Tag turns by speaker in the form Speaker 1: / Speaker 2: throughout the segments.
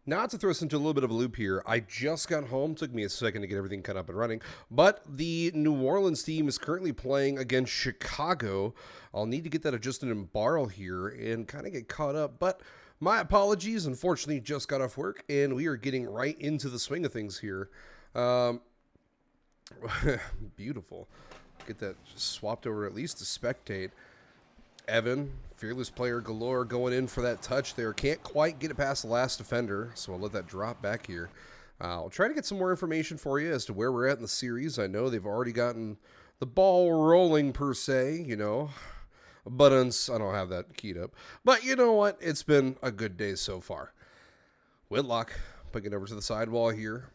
Speaker 1: Not to throw us into a little bit of a loop here, I just got home. Took me a second to get everything cut up and running. But the New Orleans team is currently playing against Chicago. I'll need to get that adjusted in Barrel here and kind of get caught up. But my apologies. Unfortunately, just got off work, and we are getting right into the swing of things here. Beautiful. Get that swapped over at least to spectate. Evan, fearless player galore, going in for that touch there. Can't quite get it past the last defender, so I'll let that drop back here. I'll try to get some more information for you as to where we're at in the series. I know they've already gotten the ball rolling, per se, you know. Buttons, I don't have that keyed up. But you know what? It's been a good day so far. Whitlock, picking it over to the sidewall here.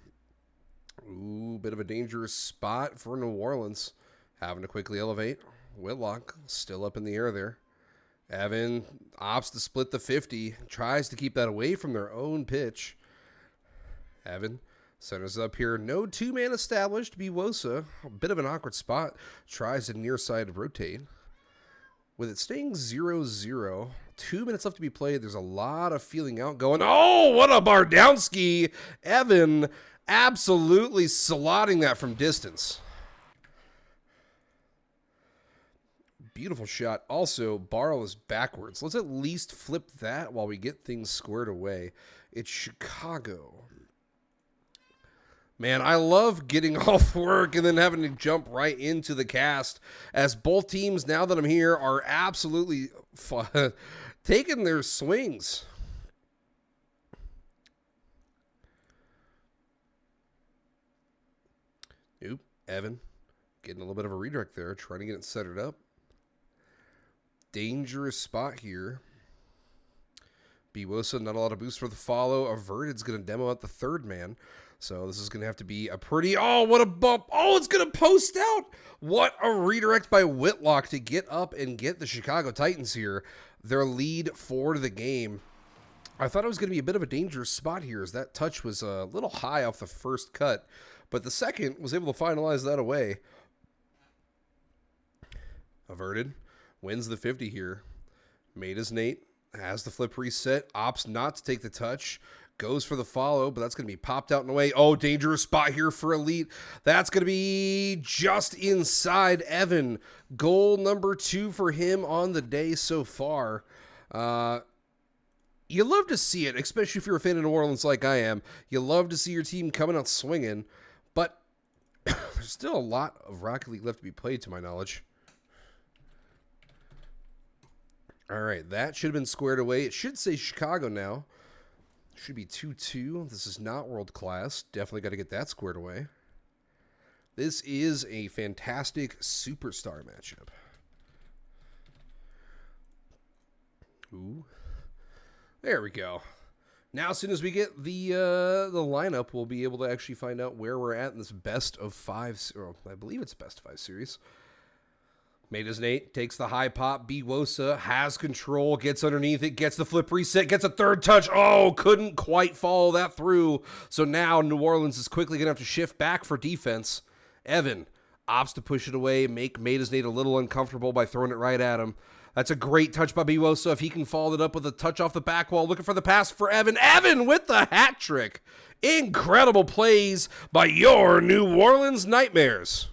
Speaker 1: Ooh, bit of a dangerous spot for New Orleans. Having to quickly elevate. Whitlock still up in the air there. Evan opts to split the 50. Tries to keep that away from their own pitch. Evan centers up here. No two-man established. Biwosa, a bit of an awkward spot. Tries to near side rotate. With it staying 0-0. 2 minutes left to be played. There's a lot of feeling out going. Oh, what a Bardowski. Evan absolutely slotting that from distance. Beautiful shot. Also, Barrow is backwards. Let's at least flip that while we get things squared away. It's Chicago. Man, I love getting off work and then having to jump right into the cast, as both teams, now that I'm here, are absolutely taking their swings. Oop, Evan getting a little bit of a redirect there, trying to get it centered up. Dangerous spot here. Biwosa, not a lot of boost for the follow. Averted's going to demo out the third man. So this is going to have to be a pretty... Oh, what a bump. Oh, it's going to post out. What a redirect by Whitlock to get up and get the Chicago Titans here. Their lead for the game. I thought it was going to be a bit of a dangerous spot here, as that touch was a little high off the first cut. But the second was able to finalize that away. Averted wins the 50 here. Made his Nate. Has the flip reset. Opts not to take the touch. Goes for the follow, but that's going to be popped out and away. Oh, dangerous spot here for Elite. That's going to be just inside Evan. Goal number 2 for him on the day so far. You love to see it, especially if you're a fan of New Orleans like I am. You love to see your team coming out swinging, but there's still a lot of Rocket League left to be played, to my knowledge. All right, that should have been squared away. It should say Chicago now. Should be 2-2. This is not world class. Definitely got to get that squared away. This is a fantastic superstar matchup. Ooh. There we go. Now, as soon as we get the lineup, we'll be able to actually find out where we're at in this best of 5, or I believe it's best of 5 series. Made his Nate, takes the high pop. Biwosa has control, gets underneath it, gets the flip reset, gets a third touch. Oh, couldn't quite follow that through. So now New Orleans is quickly going to have to shift back for defense. Evan opts to push it away, make Made his Nate a little uncomfortable by throwing it right at him. That's a great touch by Biwosa. If he can follow it up with a touch off the back wall, looking for the pass for Evan. Evan with the hat trick. Incredible plays by your New Orleans Nightmares.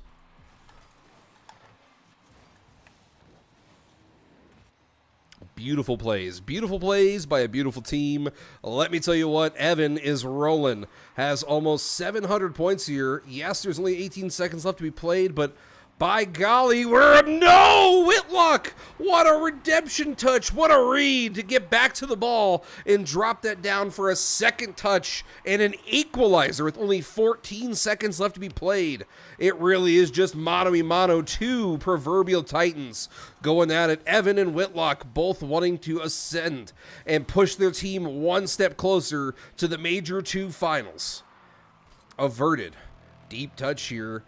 Speaker 1: Beautiful plays by a beautiful team. Let me tell you what, Evan is rolling. Has almost 700 points here. Yes, there's only 18 seconds left to be played, but by golly, no, Whitlock! What a redemption touch. What a read to get back to the ball and drop that down for a second touch and an equalizer with only 14 seconds left to be played. It really is just mano-a-mano, two proverbial titans going at it. Evan and Whitlock both wanting to ascend and push their team one step closer to the Major 2 finals. Averted. Deep touch here.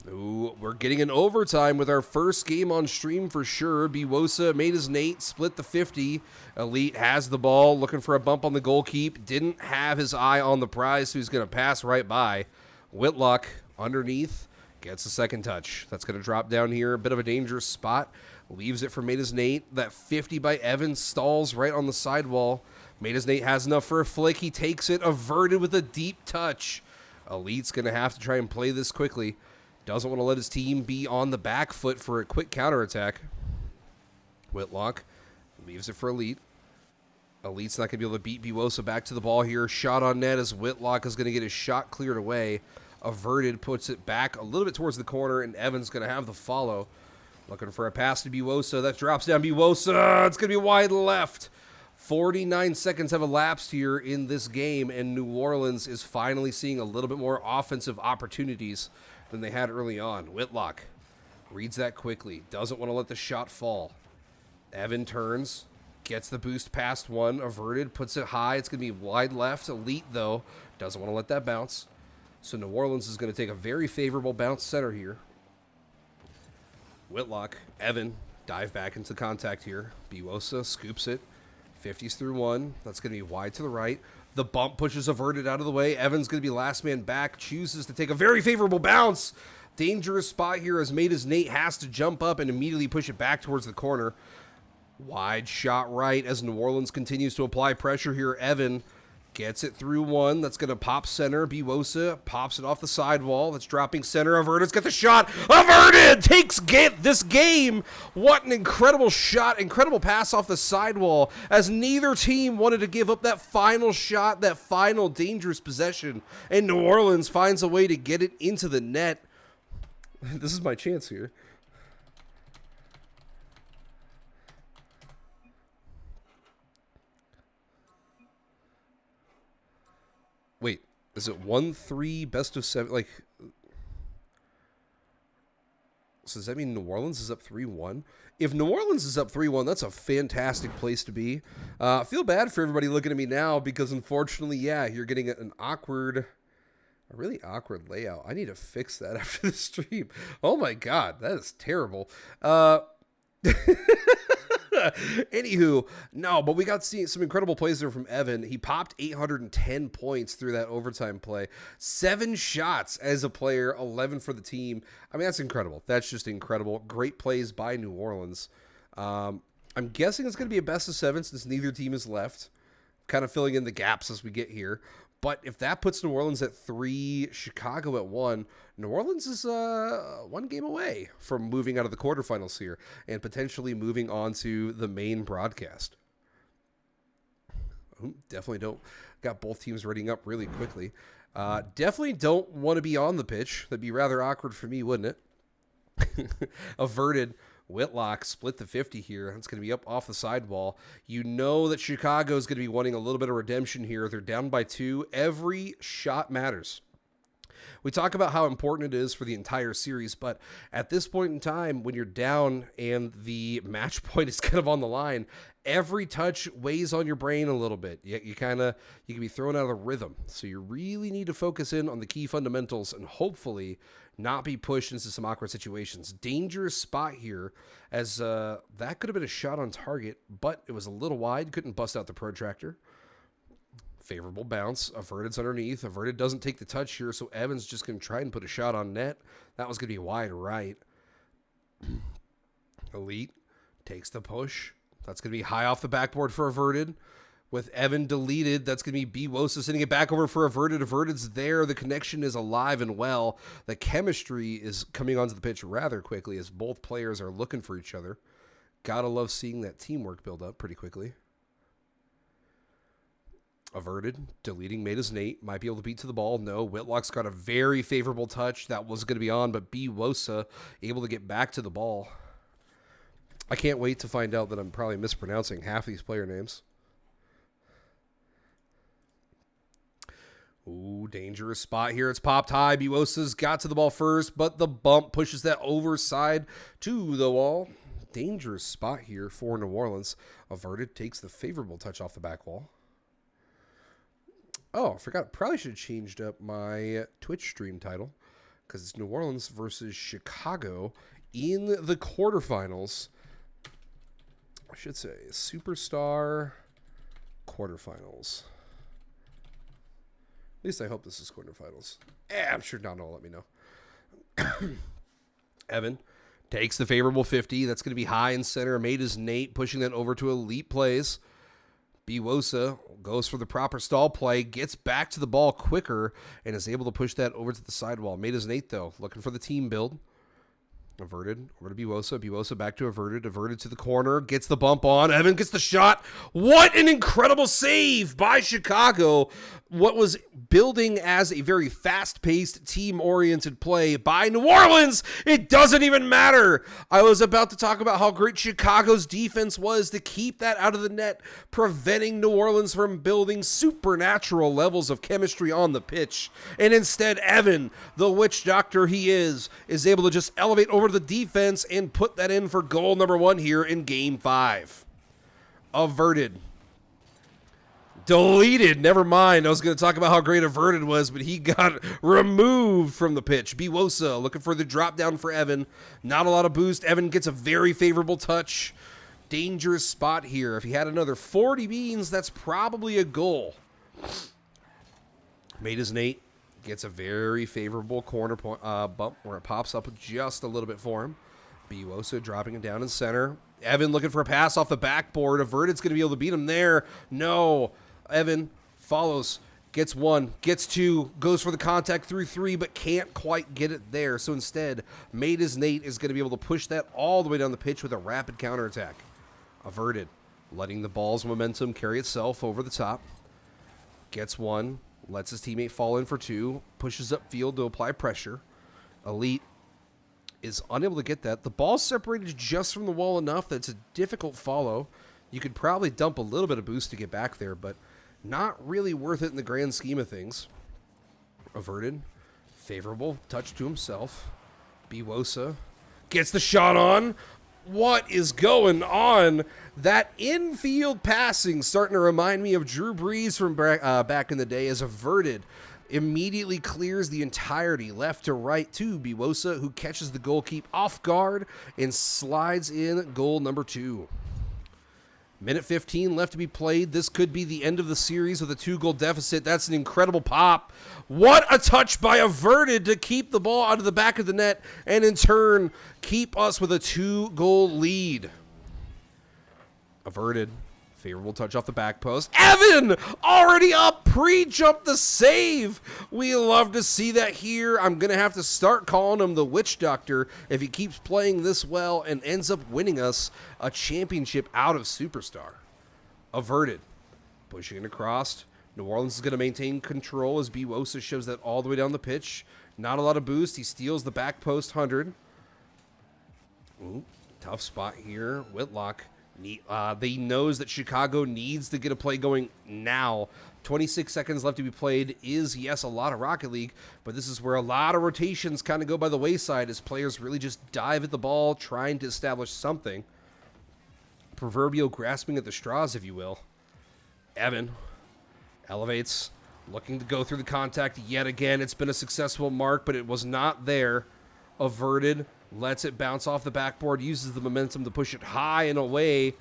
Speaker 1: Ooh, we're getting an overtime with our first game on stream for sure. Biwosa made his Nate, split the 50. Elite has the ball, looking for a bump on the goal keep. Didn't have his eye on the prize, so he's going to pass right by. Whitlock underneath, gets a second touch. That's going to drop down here, a bit of a dangerous spot. Leaves it for Matus Nate. That 50 by Evans stalls right on the sidewall. Matus Nate has enough for a flick. He takes it, averted with a deep touch. Elite's going to have to try and play this quickly. Doesn't want to let his team be on the back foot for a quick counterattack. Whitlock leaves it for Elite. Elite's not going to be able to beat Biwosa back to the ball here. Shot on net as Whitlock is going to get his shot cleared away. Averted puts it back a little bit towards the corner, and Evans going to have the follow. Looking for a pass to Biwosa. That drops down Biwosa. It's going to be wide left. 49 seconds have elapsed here in this game, and New Orleans is finally seeing a little bit more offensive opportunities than they had early on. Whitlock reads that quickly. Doesn't want to let the shot fall. Evan turns. Gets the boost past one. Averted. Puts it high. It's going to be wide left. Elite, though, doesn't want to let that bounce. So New Orleans is going to take a very favorable bounce center here. Whitlock. Evan. Dive back into contact here. Biwosa scoops it. 50s through one. That's going to be wide to the right. The bump pushes Averted out of the way. Evan's going to be last man back. Chooses to take a very favorable bounce. Dangerous spot here as Matus Nate has to jump up and immediately push it back towards the corner. Wide shot right as New Orleans continues to apply pressure here. Evan gets it through one. That's going to pop center. Biwosa pops it off the sidewall. That's dropping center. Averted's got the shot. Averted takes this game. What an incredible shot. Incredible pass off the sidewall as neither team wanted to give up that final shot, that final dangerous possession. And New Orleans finds a way to get it into the net. This is my chance here. Wait, is it 1-3 best of 7? Like, so does that mean New Orleans is up 3-1? If New Orleans is up 3-1, that's a fantastic place to be. I feel bad for everybody looking at me now because, unfortunately, yeah, you're getting a really awkward layout. I need to fix that after the stream. Oh my God, that is terrible. Anywho, no, but we got seeing some incredible plays there from Evan. He popped 810 points through that overtime play. 7 shots as a player, 11 for the team. I mean, that's incredible. That's just incredible. Great plays by New Orleans. I'm guessing it's going to be a best of 7 since neither team is left. Kind of filling in the gaps as we get here. But if that puts New Orleans at 3, Chicago at 1, New Orleans is 1 game away from moving out of the quarterfinals here and potentially moving on to the main broadcast. Definitely don't got both teams readying up really quickly. Definitely don't want to be on the pitch. That'd be rather awkward for me, wouldn't it? Averted. Whitlock split the 50 here. It's going to be up off the sidewall. You know that Chicago is going to be wanting a little bit of redemption here. They're down by 2. Every shot matters. We talk about how important it is for the entire series, but at this point in time, when you're down and the match point is kind of on the line, every touch weighs on your brain a little bit. You can be thrown out of the rhythm. So you really need to focus in on the key fundamentals and hopefully not be pushed into some awkward situations. Dangerous spot here as that could have been a shot on target, but it was a little wide. Couldn't bust out the protractor. Favorable bounce. Averted's underneath. Averted doesn't take the touch here, so Evans just going to try and put a shot on net. That was going to be wide right. Elite takes the push. That's going to be high off the backboard for Averted. With Evan deleted, that's going to be B. Wosa sending it back over for Averted. Averted's there. The connection is alive and well. The chemistry is coming onto the pitch rather quickly as both players are looking for each other. Gotta love seeing that teamwork build up pretty quickly. Averted, deleting, made his Nate. Might be able to beat to the ball. No, Whitlock's got a very favorable touch. That was going to be on, but B. Wosa able to get back to the ball. I can't wait to find out that I'm probably mispronouncing half these player names. Ooh, dangerous spot here. It's popped high. B. Wosa's got to the ball first, but the bump pushes that overside to the wall. Dangerous spot here for New Orleans. Averted takes the favorable touch off the back wall. Oh, I forgot. Probably should have changed up my Twitch stream title because it's New Orleans versus Chicago in the quarterfinals. I should say Superstar quarterfinals. At least I hope this is quarterfinals. I'm sure Don will let me know. Evan takes the favorable 50. That's going to be high in center. Made his Nate, pushing that over to elite plays. B. Wosa goes for the proper stall play, gets back to the ball quicker, and is able to push that over to the sidewall. Made his Nate, though, looking for the team build. Averted, over to B. Wosa. B. Wosa back to Averted. Averted to the corner, gets the bump on. Evan gets the shot. What an incredible save by Chicago. What was building as a very fast-paced, team-oriented play by New Orleans. It doesn't even matter. I was about to talk about how great Chicago's defense was to keep that out of the net, preventing New Orleans from building supernatural levels of chemistry on the pitch. And instead, Evan, the witch doctor he is able to just elevate over to the defense and put that in for goal number 1 here in Game 5. Averted. Deleted. Never mind. I was going to talk about how great Averted was, but he got removed from the pitch. B. Wosa looking for the drop down for Evan. Not a lot of boost. Evan gets a very favorable touch. Dangerous spot here. If he had another 40 beans, that's probably a goal. Made his Nate. Gets a very favorable corner point, bump where it pops up just a little bit for him. B. Wosa dropping it down in center. Evan looking for a pass off the backboard. Averted's going to be able to beat him there. No. Evan follows, gets 1, gets 2, goes for the contact through 3, but can't quite get it there. So instead, Made his Nate is going to be able to push that all the way down the pitch with a rapid counterattack. Averted, letting the ball's momentum carry itself over the top. Gets 1, lets his teammate fall in for 2, pushes upfield to apply pressure. Elite is unable to get that. The ball's separated just from the wall enough that it's a difficult follow. You could probably dump a little bit of boost to get back there, but not really worth it in the grand scheme of things. Averted, favorable touch to himself. B. Wosa gets the shot on. What is going on? That infield passing starting to remind me of Drew Brees from back in the day, as Averted immediately clears the entirety left to right to B. Wosa, who catches the goalkeeper off guard and slides in goal number 2. Minute 15 left to be played. This could be the end of the series with a 2-goal deficit. That's an incredible pop. What a touch by Averted to keep the ball out of the back of the net and in turn keep us with a 2-goal lead. Averted. Favorable touch off the back post. Evan already up, pre-jumped the save. We love to see that here. I'm going to have to start calling him the Witch Doctor if he keeps playing this well and ends up winning us a championship out of Superstar. Averted. Pushing it across. New Orleans is going to maintain control as B. Wosa shoves that all the way down the pitch. Not a lot of boost. He steals the back post 100. Ooh, tough spot here. Whitlock. They knows that Chicago needs to get a play going now. 26 seconds left to be played is, yes, a lot of Rocket League, but this is where a lot of rotations kind of go by the wayside as players really just dive at the ball, trying to establish something. Proverbial grasping at the straws, if you will. Evan elevates, looking to go through the contact yet again. It's been a successful mark, but it was not there. Averted. Lets it bounce off the backboard, uses the momentum to push it high and away.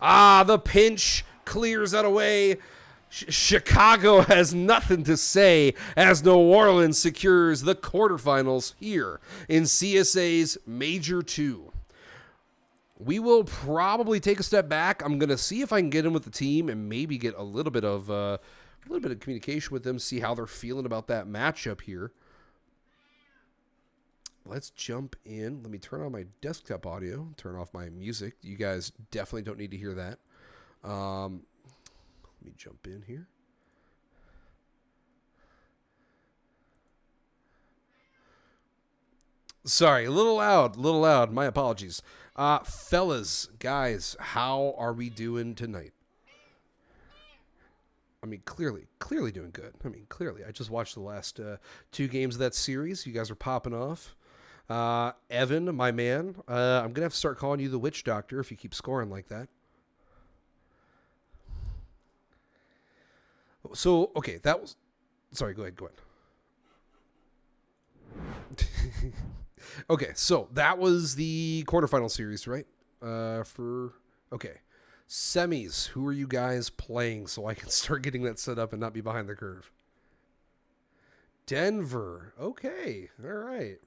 Speaker 1: The pinch clears that away. Chicago has nothing to say as New Orleans secures the quarterfinals here in CSA's Major 2. We will probably take a step back. I'm going to see if I can get in with the team and maybe get a little bit of communication with them, see how they're feeling about that matchup here. Let's jump in. Let me turn on my desktop audio, turn off my music. You guys definitely don't need to hear that. Let me jump in here. Sorry, a little loud. My apologies. Fellas, guys, how are we doing tonight? I mean, clearly doing good. I mean, clearly. I just watched the last 2 games of that series. You guys are popping off. Evan, my man, I'm going to have to start calling you the witch doctor if you keep scoring like that. So, okay, that was... Sorry, go ahead. Okay, so that was the quarterfinal series, right? Okay. Semis, who are you guys playing so I can start getting that set up and not be behind the curve? Denver. Okay, all right.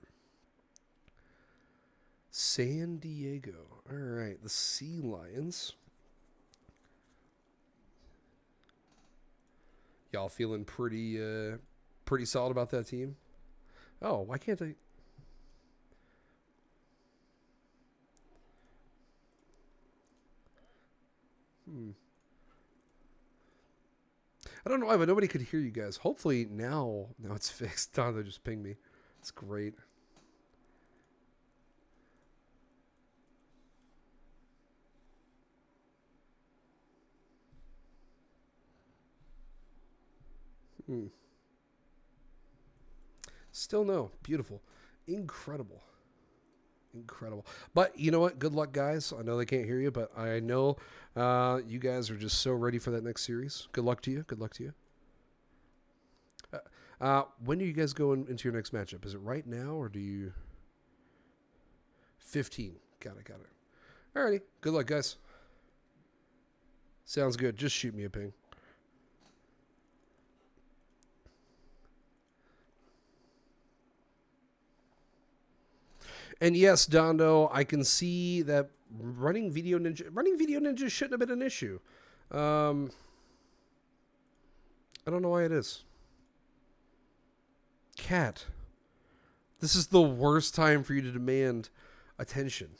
Speaker 1: San Diego. All right, the Sea Lions. Y'all feeling pretty solid about that team? Oh, why can't I... I don't know why, but nobody could hear you guys. Hopefully now it's fixed. Don, they just pinged me. It's great. Still no. Beautiful. Incredible. But you know what? Good luck, guys. I know they can't hear you, but I know you guys are just so ready for that next series. Good luck to you. When are you guys going into your next matchup? Is it right now, or do you... 15. Got it. Alrighty. Good luck, guys. Sounds good. Just shoot me a ping. And yes, Dondo, I can see that running Video Ninja shouldn't have been an issue. I don't know why it is. Cat, this is the worst time for you to demand attention.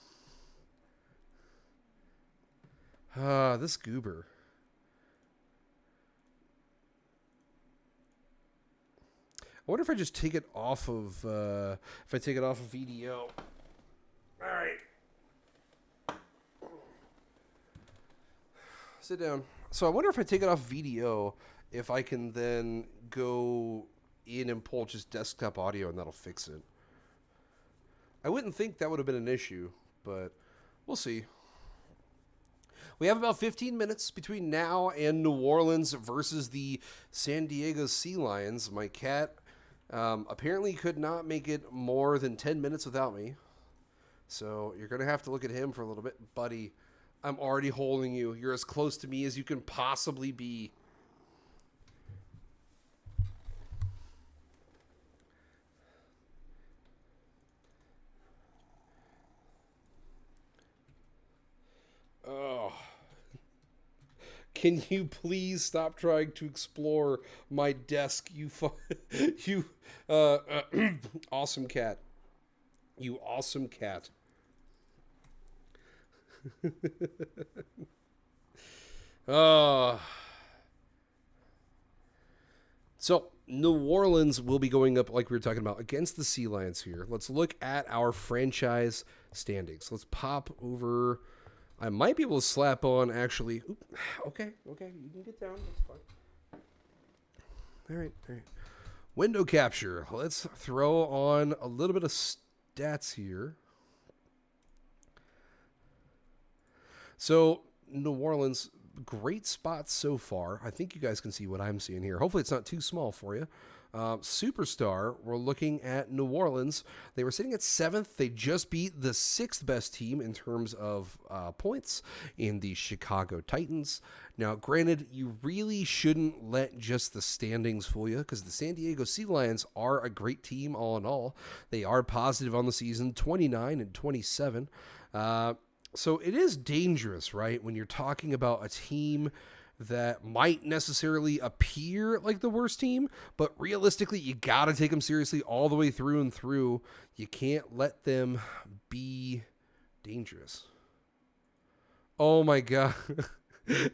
Speaker 1: This goober. I wonder if I just take it off of, if I take it off of VDO. All right. Sit down. So I wonder if I take it off VDO, if I can then go in and pull just desktop audio and that'll fix it. I wouldn't think that would have been an issue, but we'll see. We have about 15 minutes between now and New Orleans versus the San Diego Sea Lions. My cat apparently could not make it more than 10 minutes without me. So you're going to have to look at him for a little bit. Buddy, I'm already holding you. You're as close to me as you can possibly be. Oh. Can you please stop trying to explore my desk, you awesome cat. You awesome cat. So, New Orleans will be going up, like we were talking about, against the Sea Lions here. Let's look at our franchise standings. Let's pop over. I might be able to slap on, actually. Okay. You can get down. That's fine. All right. Window capture. Let's throw on a little bit of stats here. So, New Orleans, great spots so far. I think you guys can see what I'm seeing here. Hopefully it's not too small for you. Superstar, we're looking at New Orleans. They were sitting at 7th. They just beat the 6th best team in terms of points in the Chicago Titans. Now, granted, you really shouldn't let just the standings fool you, because the San Diego Sea Lions are a great team all in all. They are positive on the season, 29 and 27. So it is dangerous, right? When you're talking about a team that might necessarily appear like the worst team, but realistically, you got to take them seriously all the way through and through. You can't let them be dangerous. Oh my God. I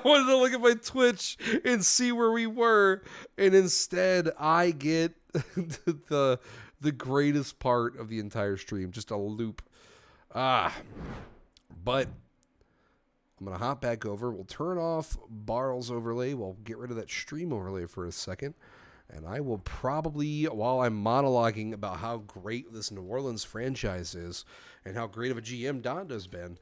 Speaker 1: wanted to look at my Twitch and see where we were, and instead I get the the greatest part of the entire stream, just a loop. But I'm going to hop back over. We'll turn off Barl's overlay. We'll get rid of that stream overlay for a second. And I will probably, while I'm monologuing about how great this New Orleans franchise is and how great of a GM Donda's been,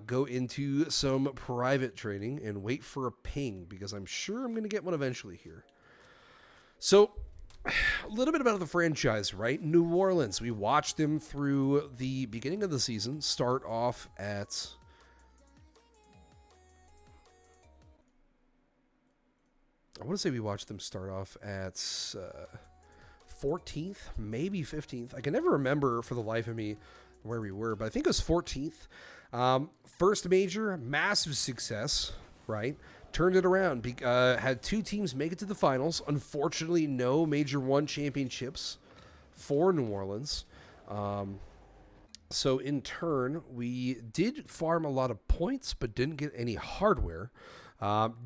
Speaker 1: go into some private training and wait for a ping, because I'm sure I'm going to get one eventually here. So, a little bit about the franchise, right? New Orleans, we watched them through the beginning of the season start off at... I want to say we watched them start off at 14th, maybe 15th. I can never remember for the life of me where we were, but I think it was 14th. First major, massive success, right? Turned it around. Had two teams make it to the finals. Unfortunately, no Major 1 championships for New Orleans. So in turn, we did farm a lot of points, but didn't get any hardware.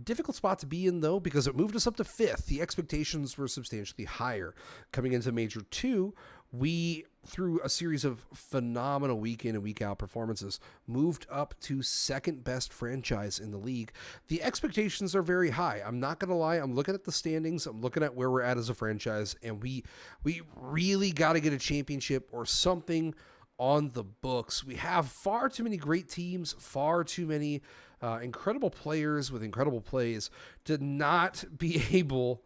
Speaker 1: Difficult spot to be in, though, because it moved us up to 5th. The expectations were substantially higher. Coming into Major 2, we, through a series of phenomenal week in and week out performances, moved up to 2nd best franchise in the league. The expectations are very high. I'm not going to lie. I'm looking at the standings. I'm looking at where we're at as a franchise, and we really got to get a championship or something on the books. We have far too many great teams, far too many incredible players with incredible plays to not be able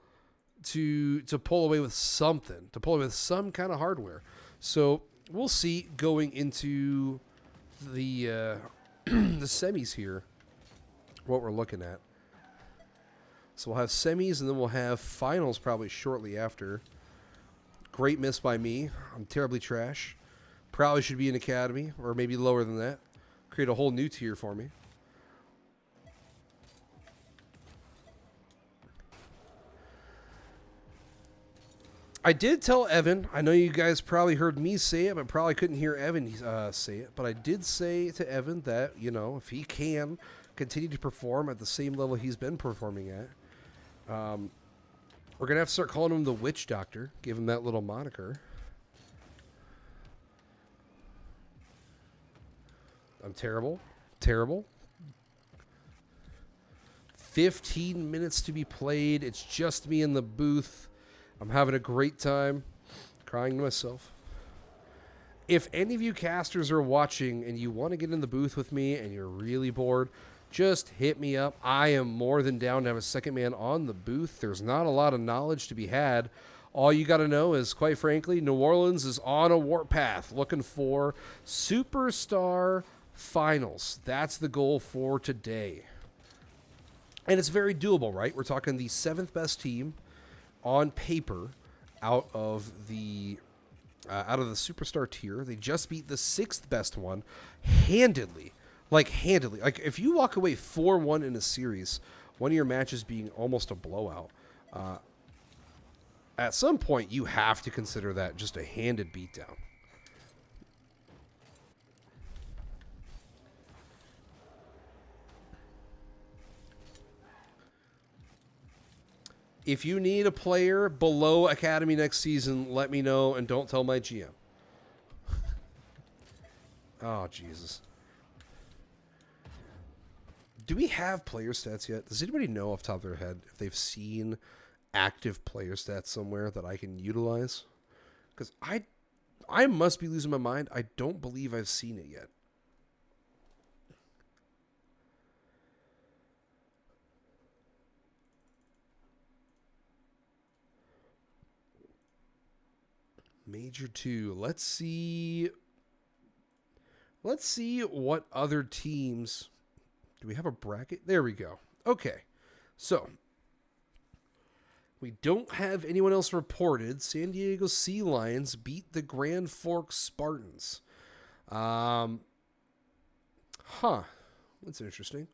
Speaker 1: to pull away with something, to pull away with some kind of hardware. So we'll see going into the the semis here what we're looking at. So we'll have semis, and then we'll have finals probably shortly after. Great miss by me. I'm terribly trash. Probably should be an academy, or maybe lower than that. Create a whole new tier for me. I did tell Evan, I know you guys probably heard me say it, but probably couldn't hear Evan say it, but I did say to Evan that, you know, if he can continue to perform at the same level he's been performing at, we're going to have to start calling him the Witch Doctor, give him that little moniker. I'm terrible. Terrible. 15 minutes to be played. It's just me in the booth. I'm having a great time. Crying to myself. If any of you casters are watching and you want to get in the booth with me and you're really bored, just hit me up. I am more than down to have a second man on the booth. There's not a lot of knowledge to be had. All you got to know is, quite frankly, New Orleans is on a warpath looking for Superstar Finals. That's the goal for today. And it's very doable, right? We're talking the 7th best team on paper out of the Superstar tier. They just beat the 6th best one handedly. Like if you walk away 4-1 in a series, one of your matches being almost a blowout, at some point you have to consider that just a handed beatdown. If you need a player below Academy next season, let me know, and don't tell my GM. Oh, Jesus. Do we have player stats yet? Does anybody know off the top of their head if they've seen active player stats somewhere that I can utilize? Because I must be losing my mind. I don't believe I've seen it yet. Major 2. Let's see what other teams... Do we have a bracket? There we go. Okay. So, we don't have anyone else reported. San Diego Sea Lions beat the Grand Forks Spartans. Um, huh. That's interesting.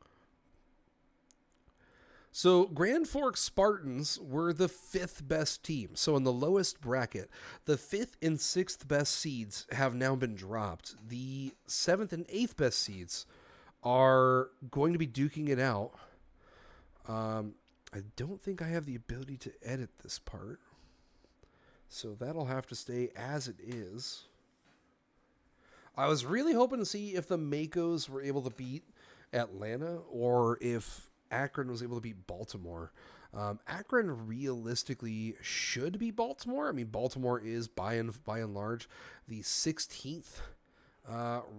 Speaker 1: So Grand Forks Spartans were the 5th best team. So in the lowest bracket, the 5th and 6th best seeds have now been dropped. The 7th and 8th best seeds are going to be duking it out. I don't think I have the ability to edit this part. So that'll have to stay as it is. I was really hoping to see if the Makos were able to beat Atlanta or if Akron was able to beat Baltimore. Akron realistically should beat Baltimore. I mean, Baltimore is by and large the 16th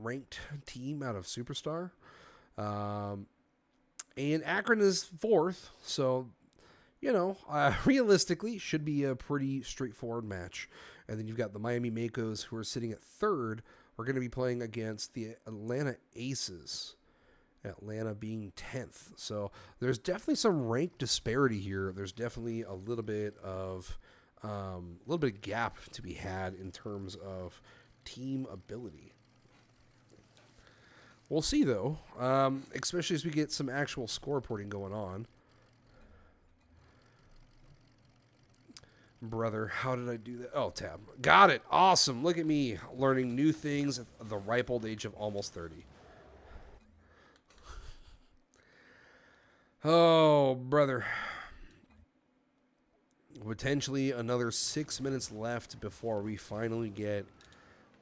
Speaker 1: ranked team out of Superstar. And Akron is 4th, so, realistically, should be a pretty straightforward match. And then you've got the Miami Makos, who are sitting at 3rd. We're going to be playing against the Atlanta Aces, Atlanta being 10th. So there's definitely some rank disparity here. There's definitely a little bit of gap to be had in terms of team ability. We'll see, though, especially as we get some actual score reporting going on. Brother, how did I do that? Oh, tab. Got it. Awesome. Look at me learning new things at the ripe old age of almost 30. Oh, brother. Potentially another 6 minutes left before we finally get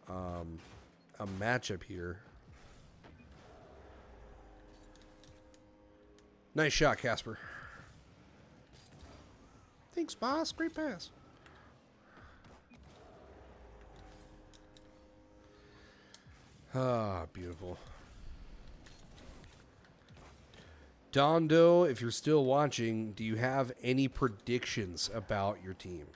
Speaker 1: a matchup here. Nice shot, Casper. Thanks, boss. Great pass. Ah, beautiful. Dondo, if you're still watching, do you have any predictions about your team?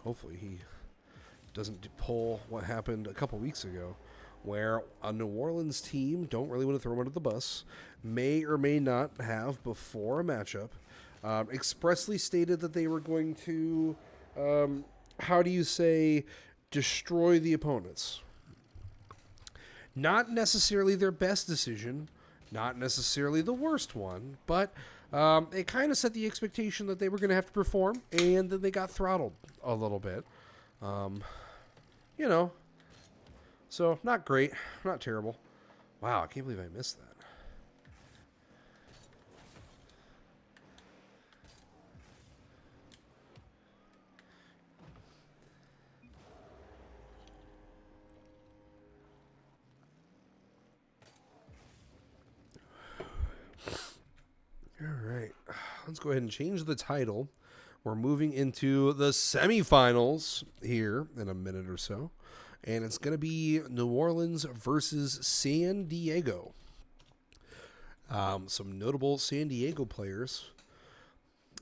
Speaker 1: Hopefully he doesn't pull what happened a couple weeks ago, where a New Orleans team, don't really want to throw them under the bus, may or may not have, before a matchup, expressly stated that they were going to, destroy the opponents. Not necessarily their best decision, not necessarily the worst one, but it kind of set the expectation that they were going to have to perform, and then they got throttled a little bit. So not great, not terrible. Wow, I can't believe I missed that. All right, let's go ahead and change the title. We're moving into the semifinals here in a minute or so. And it's going to be New Orleans versus San Diego. Some notable San Diego players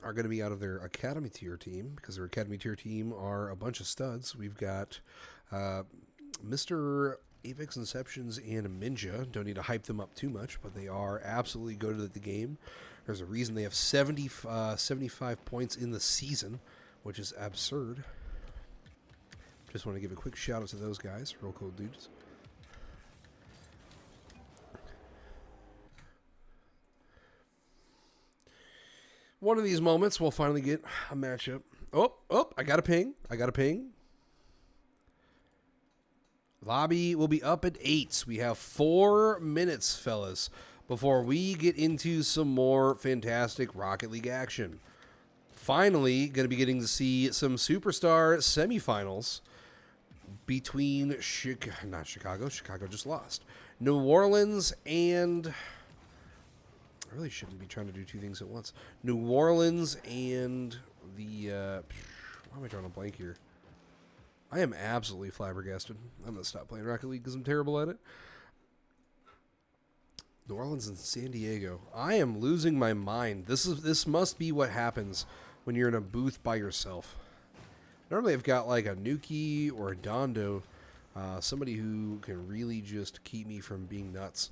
Speaker 1: are going to be out of their Academy tier team, because their Academy tier team are a bunch of studs. We've got Mr. Apex Inceptions and Minja. Don't need to hype them up too much, but they are absolutely good at the game. There's a reason they have 75 points in the season, which is absurd. Just want to give a quick shout out to those guys. Real cool dudes. One of these moments, we'll finally get a matchup. Oh, I got a ping. Lobby will be up at 8. We have 4 minutes, fellas, before we get into some more fantastic Rocket League action. Finally, going to be getting to see some Superstar semifinals between Chicago just lost. New Orleans and... I really shouldn't be trying to do two things at once. New Orleans and the... why am I drawing a blank here? I am absolutely flabbergasted. I'm going to stop playing Rocket League because I'm terrible at it. New Orleans and San Diego. I am losing my mind. This must be what happens when you're in a booth by yourself. Normally I've got like a Nuki or a Dondo, somebody who can really just keep me from being nuts.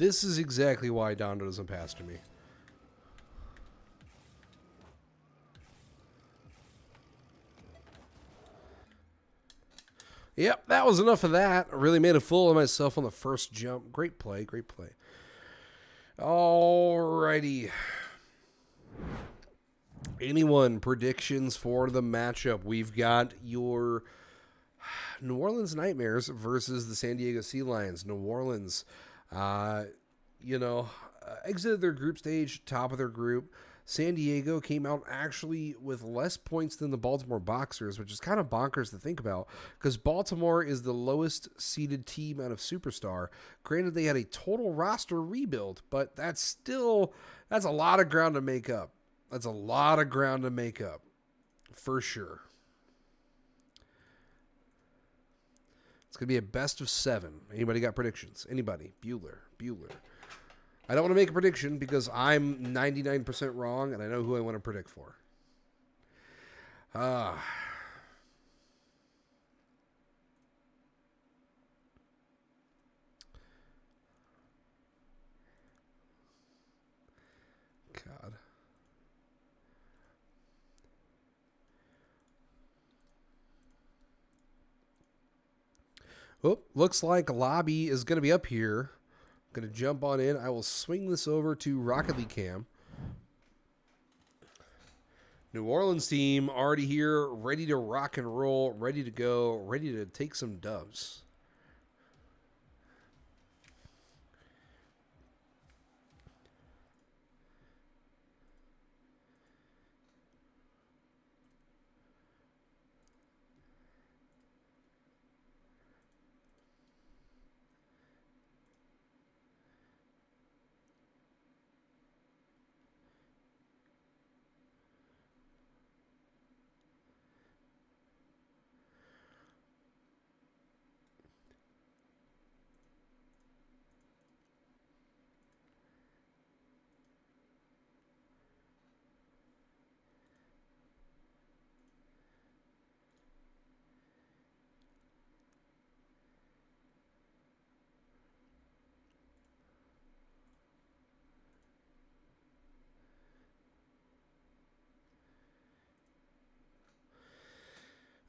Speaker 1: This is exactly why Dondo doesn't pass to me. Yep, that was enough of that. I really made a fool of myself on the first jump. Great play, great play. Alrighty. Anyone, predictions for the matchup? We've got your New Orleans Nightmares versus the San Diego Sea Lions. New Orleans, exited their group stage, top of their group. San Diego came out actually with less points than the Baltimore Boxers, which is kind of bonkers to think about because Baltimore is the lowest seeded team out of Superstar. Granted, they had a total roster rebuild, but that's a lot of ground to make up. That's a lot of ground to make up, for sure. It's going to be a best of 7. Anybody got predictions? Anybody? Bueller. I don't want to make a prediction because I'm 99% wrong, and I know who I want to predict for. God. Oh, looks like Lobby is going to be up here. Going to jump on in. I will swing this over to Rocket League Cam. New Orleans team already here, ready to rock and roll, ready to go, ready to take some dubs.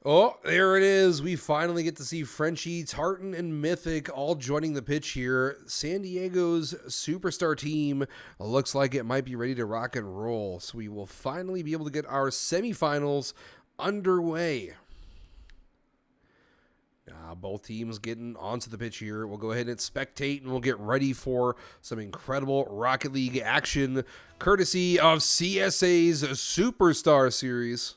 Speaker 1: Oh, there it is. We finally get to see Frenchie, Tartan, and Mythic all joining the pitch here. San Diego's superstar team looks like it might be ready to rock and roll. So we will finally be able to get our semifinals underway. Both teams getting onto the pitch here. We'll go ahead and spectate, and we'll get ready for some incredible Rocket League action, courtesy of CSA's Superstar Series.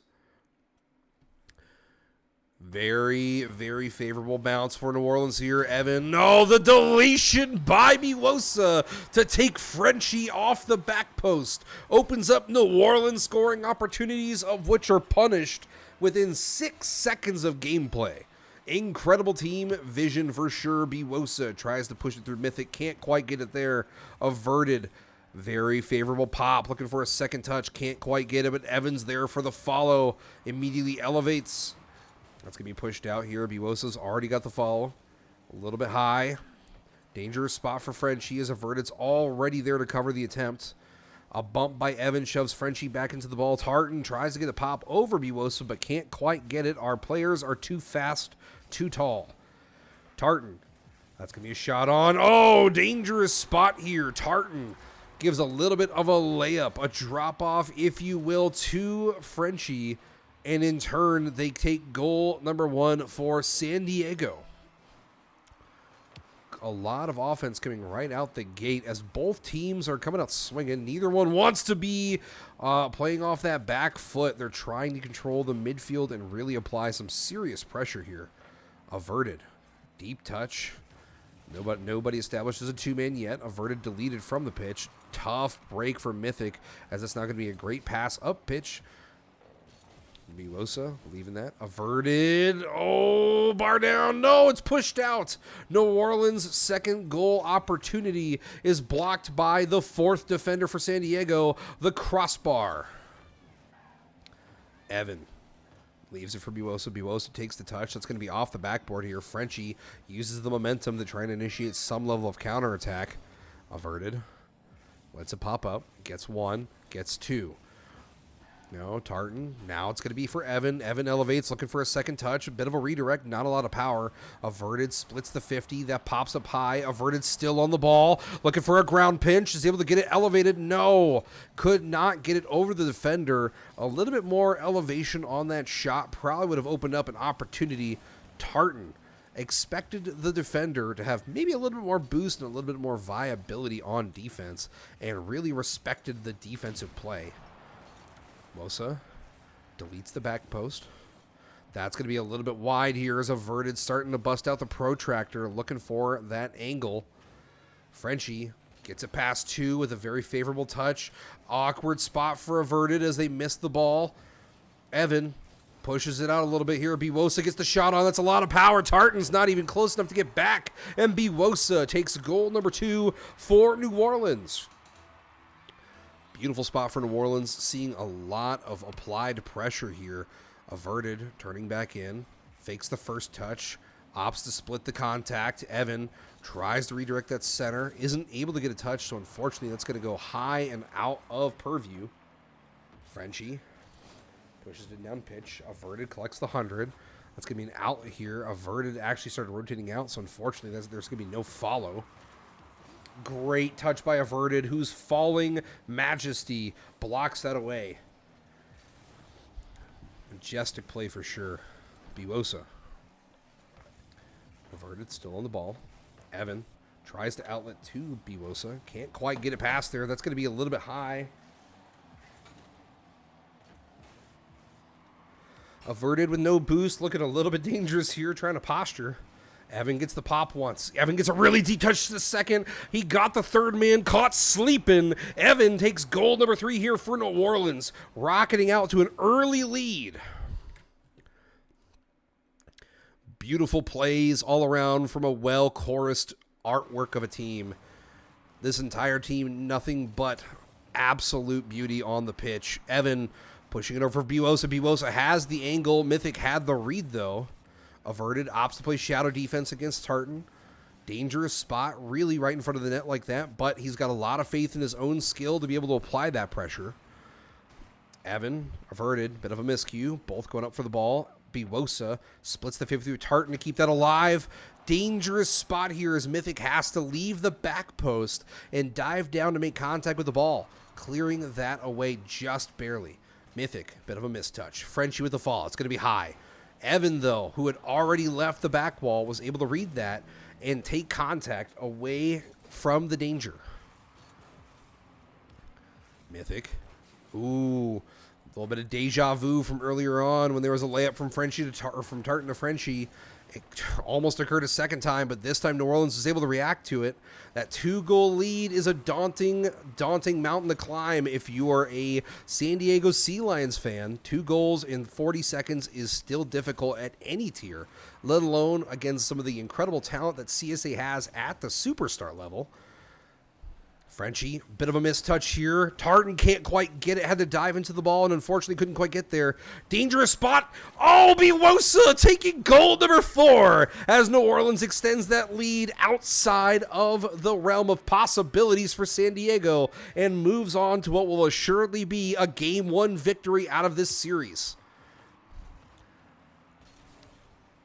Speaker 1: Very, very favorable bounce for New Orleans here, Evan. No, the deletion by Miwosa to take Frenchie off the back post. Opens up New Orleans scoring opportunities, of which are punished within 6 seconds of gameplay. Incredible team vision for sure. Miwosa tries to push it through Mythic. Can't quite get it there. Averted. Very favorable pop. Looking for a second touch. Can't quite get it, but Evans there for the follow. Immediately elevates. That's going to be pushed out here. Miwosa's already got the follow. A little bit high. Dangerous spot for Frenchie as Averted's already there to cover the attempt. A bump by Evans shoves Frenchie back into the ball. Tartan tries to get a pop over Miwosa, but can't quite get it. Our players are too fast, too tall. Tartan. That's going to be a shot on. Oh, dangerous spot here. Tartan gives a little bit of a layup, a drop-off, if you will, to Frenchie. And in turn, they take goal number 1 for San Diego. A lot of offense coming right out the gate as both teams are coming out swinging. Neither one wants to be playing off that back foot. They're trying to control the midfield and really apply some serious pressure here. Averted. Deep touch. Nobody established as a two-man yet. Averted deleted from the pitch. Tough break for Mythic as it's not going to be a great pass up pitch. Miwosa leaving that. Averted. Oh, bar down. No, it's pushed out. New Orleans' second goal opportunity is blocked by the 4th defender for San Diego, the crossbar. Evan leaves it for Miwosa. Miwosa takes the touch. That's going to be off the backboard here. Frenchie uses the momentum to try and initiate some level of counterattack. Averted. Lets it pop up. Gets one. Gets two. No, Tartan. Now it's going to be for Evan. Evan elevates, looking for a second touch. A bit of a redirect, not a lot of power. Averted splits the 50. That pops up high. Averted still on the ball. Looking for a ground pinch. Is able to get it elevated. No. Could not get it over the defender. A little bit more elevation on that shot probably would have opened up an opportunity. Tartan expected the defender to have maybe a little bit more boost and a little bit more viability on defense and really respected the defensive play. Mosa deletes the back post. That's going to be a little bit wide here as Averted starting to bust out the protractor, looking for that angle. Frenchie gets it past two with a very favorable touch. Awkward spot for Averted as they miss the ball. Evan pushes it out a little bit here. Biwosa gets the shot on. That's a lot of power. Tartan's not even close enough to get back. And Biwosa takes goal number 2 for New Orleans. Beautiful spot for New Orleans, seeing a lot of applied pressure here. Averted, turning back in, fakes the first touch, opts to split the contact. Evan tries to redirect that center, isn't able to get a touch, so unfortunately that's going to go high and out of purview. Frenchie pushes it down pitch. Averted collects the 100. That's going to be an out here. Averted actually started rotating out, so unfortunately there's going to be no follow. Great touch by Averted, whose falling majesty blocks that away. Majestic play for sure. Biwosa. Averted still on the ball. Evan tries to outlet to Biwosa. Can't quite get it past there. That's going to be a little bit high. Averted with no boost. Looking a little bit dangerous here, trying to posture. Evan gets the pop once. Evan gets a really deep touch to the second. He got the third man caught sleeping. Evan takes goal number 3 here for New Orleans, rocketing out to an early lead. Beautiful plays all around from a well-chorused artwork of a team. This entire team, nothing but absolute beauty on the pitch. Evan pushing it over for Biwosa. Biwosa has the angle. Mythic had the read, though. Averted opts to play shadow defense against Tartan. Dangerous spot, really right in front of the net like that, but he's got a lot of faith in his own skill to be able to apply that pressure. Evan, Averted, bit of a miscue, both going up for the ball. Biwosa splits the 50 through Tartan to keep that alive. Dangerous spot here as Mythic has to leave the back post and dive down to make contact with the ball, clearing that away just barely. Mythic, bit of a mistouch. Frenchie with the fall, it's going to be high. Evan, though, who had already left the back wall, was able to read that and take contact away from the danger. Mythic. Ooh, a little bit of deja vu from earlier on when there was a layup from Frenchie to from Tartan to Frenchie. It almost occurred a second time, but this time New Orleans was able to react to it. That 2-goal lead is a daunting mountain to climb if you are a San Diego Sea Lions fan. 2 goals in 40 seconds is still difficult at any tier, let alone against some of the incredible talent that CSA has at the superstar level. Frenchie, bit of a mistouch here. Tartan can't quite get it, had to dive into the ball and unfortunately couldn't quite get there. Dangerous spot. Oh, Biwosa taking goal number 4 as New Orleans extends that lead outside of the realm of possibilities for San Diego and moves on to what will assuredly be a Game 1 victory out of this series.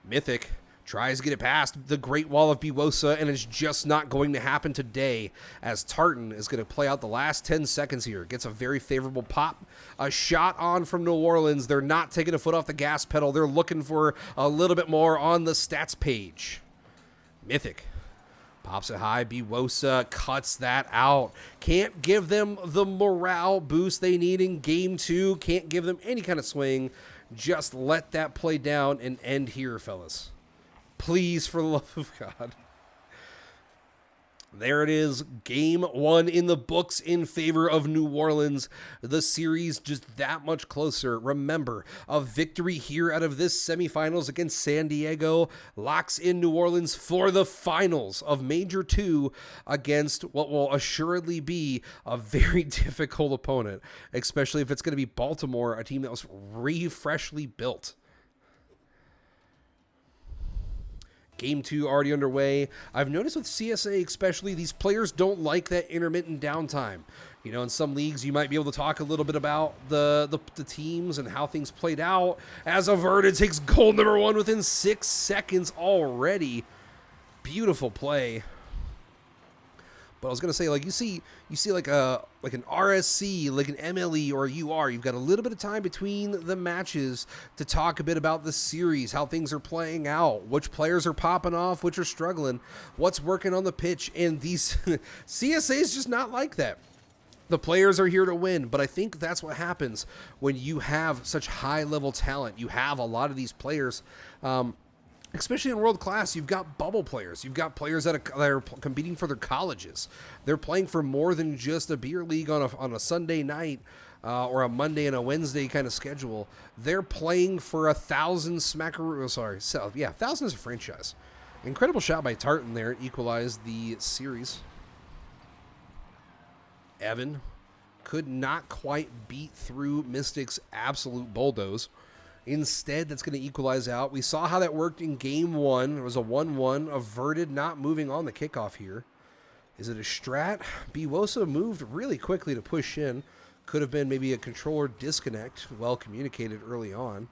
Speaker 1: Mythic tries to get it past the Great Wall of Biwosa, and it's just not going to happen today as Tartan is going to play out the last 10 seconds here. Gets a very favorable pop. A shot on from New Orleans. They're not taking a foot off the gas pedal. They're looking for a little bit more on the stats page. Mythic pops it high. Biwosa cuts that out. Can't give them the morale boost they need in Game 2. Can't give them any kind of swing. Just let that play down and end here, fellas. Please, for the love of God. There it is. Game 1 in the books in favor of New Orleans. The series just that much closer. Remember, a victory here out of this semifinals against San Diego locks in New Orleans for the finals of Major 2 against what will assuredly be a very difficult opponent, especially if it's going to be Baltimore, a team that was freshly built. Game 2 already underway. I've noticed with CSA especially, these players don't like that intermittent downtime. You know, in some leagues, you might be able to talk a little bit about the teams and how things played out. As Averted takes goal number 1 within 6 seconds already. Beautiful play. But I was gonna say, like you see like an RSC, like an MLE or a UR. You've got a little bit of time between the matches to talk a bit about the series, how things are playing out, which players are popping off, which are struggling, what's working on the pitch, and these CSA is just not like that. The players are here to win, but I think that's what happens when you have such high-level talent. You have a lot of these players. Especially in world class, you've got bubble players. You've got players that are competing for their colleges. They're playing for more than just a beer league on a Sunday night or a Monday and a Wednesday kind of schedule. They're playing for 1,000 smackaroo. Sorry, 1,000 is a franchise. Incredible shot by Tartan there. Equalized the series. Evan could not quite beat through Mystic's absolute bulldoze. Instead, that's going to equalize out. We saw how that worked in game 1. It was a 1-1. Averted not moving on the kickoff here. Is it a strat? Biwosa moved really quickly to push in. Could have been maybe a controller disconnect. Well communicated early on.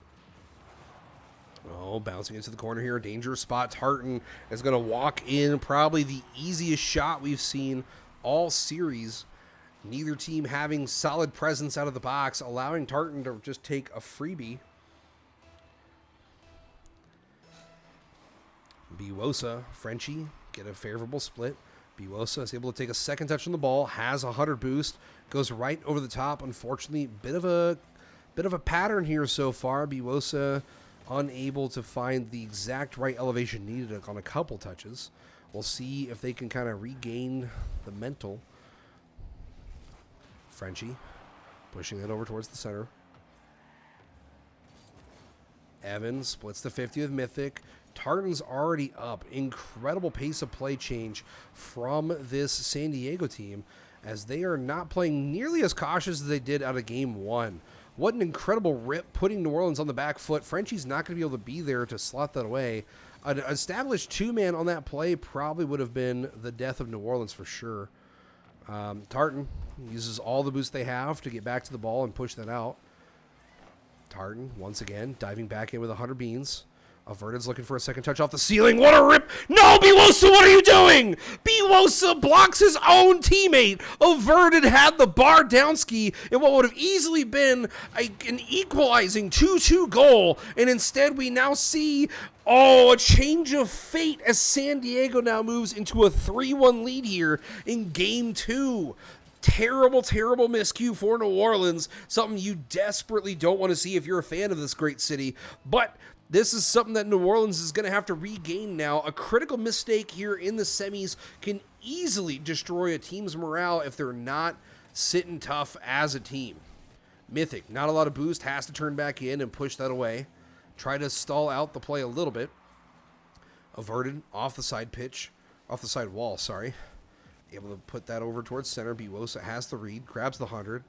Speaker 1: Oh, bouncing into the corner here. Dangerous spot. Tartan is going to walk in. Probably the easiest shot we've seen all series. Neither team having solid presence out of the box, allowing Tartan to just take a freebie. Biwosa, Frenchie, get a favorable split. Biwosa is able to take a second touch on the ball, has a 100 boost, goes right over the top. Unfortunately, bit of a pattern here so far. Biwosa unable to find the exact right elevation needed on a couple touches. We'll see if they can kind of regain the mental. Frenchie pushing it over towards the center. Evan splits the 50 with Mythic. Tartan's already up. Incredible pace of play change from this San Diego team as they are not playing nearly as cautious as they did out of game 1. What an incredible rip, putting New Orleans on the back foot. Frenchie's not going to be able to be there to slot that away. An established 2-man on that play probably would have been the death of New Orleans for sure. Tartan uses all the boost they have to get back to the ball and push that out. Tartan, once again, diving back in with 100 beans. Averted's looking for a second touch off the ceiling. What a rip! No, Biwosa, what are you doing? Biwosa blocks his own teammate. Averted had the bar down ski in what would have easily been an equalizing 2-2 goal. And instead, we now see, a change of fate as San Diego now moves into a 3-1 lead here in game 2. Terrible, terrible miscue for New Orleans. Something you desperately don't want to see if you're a fan of this great city. But this is something that New Orleans is going to have to regain now. A critical mistake here in the semis can easily destroy a team's morale if they're not sitting tough as a team. Mythic, not a lot of boost, has to turn back in and push that away. Try to stall out the play a little bit. Averted off the side wall, sorry. Able to put that over towards center. Biwosa has the read, grabs the 100.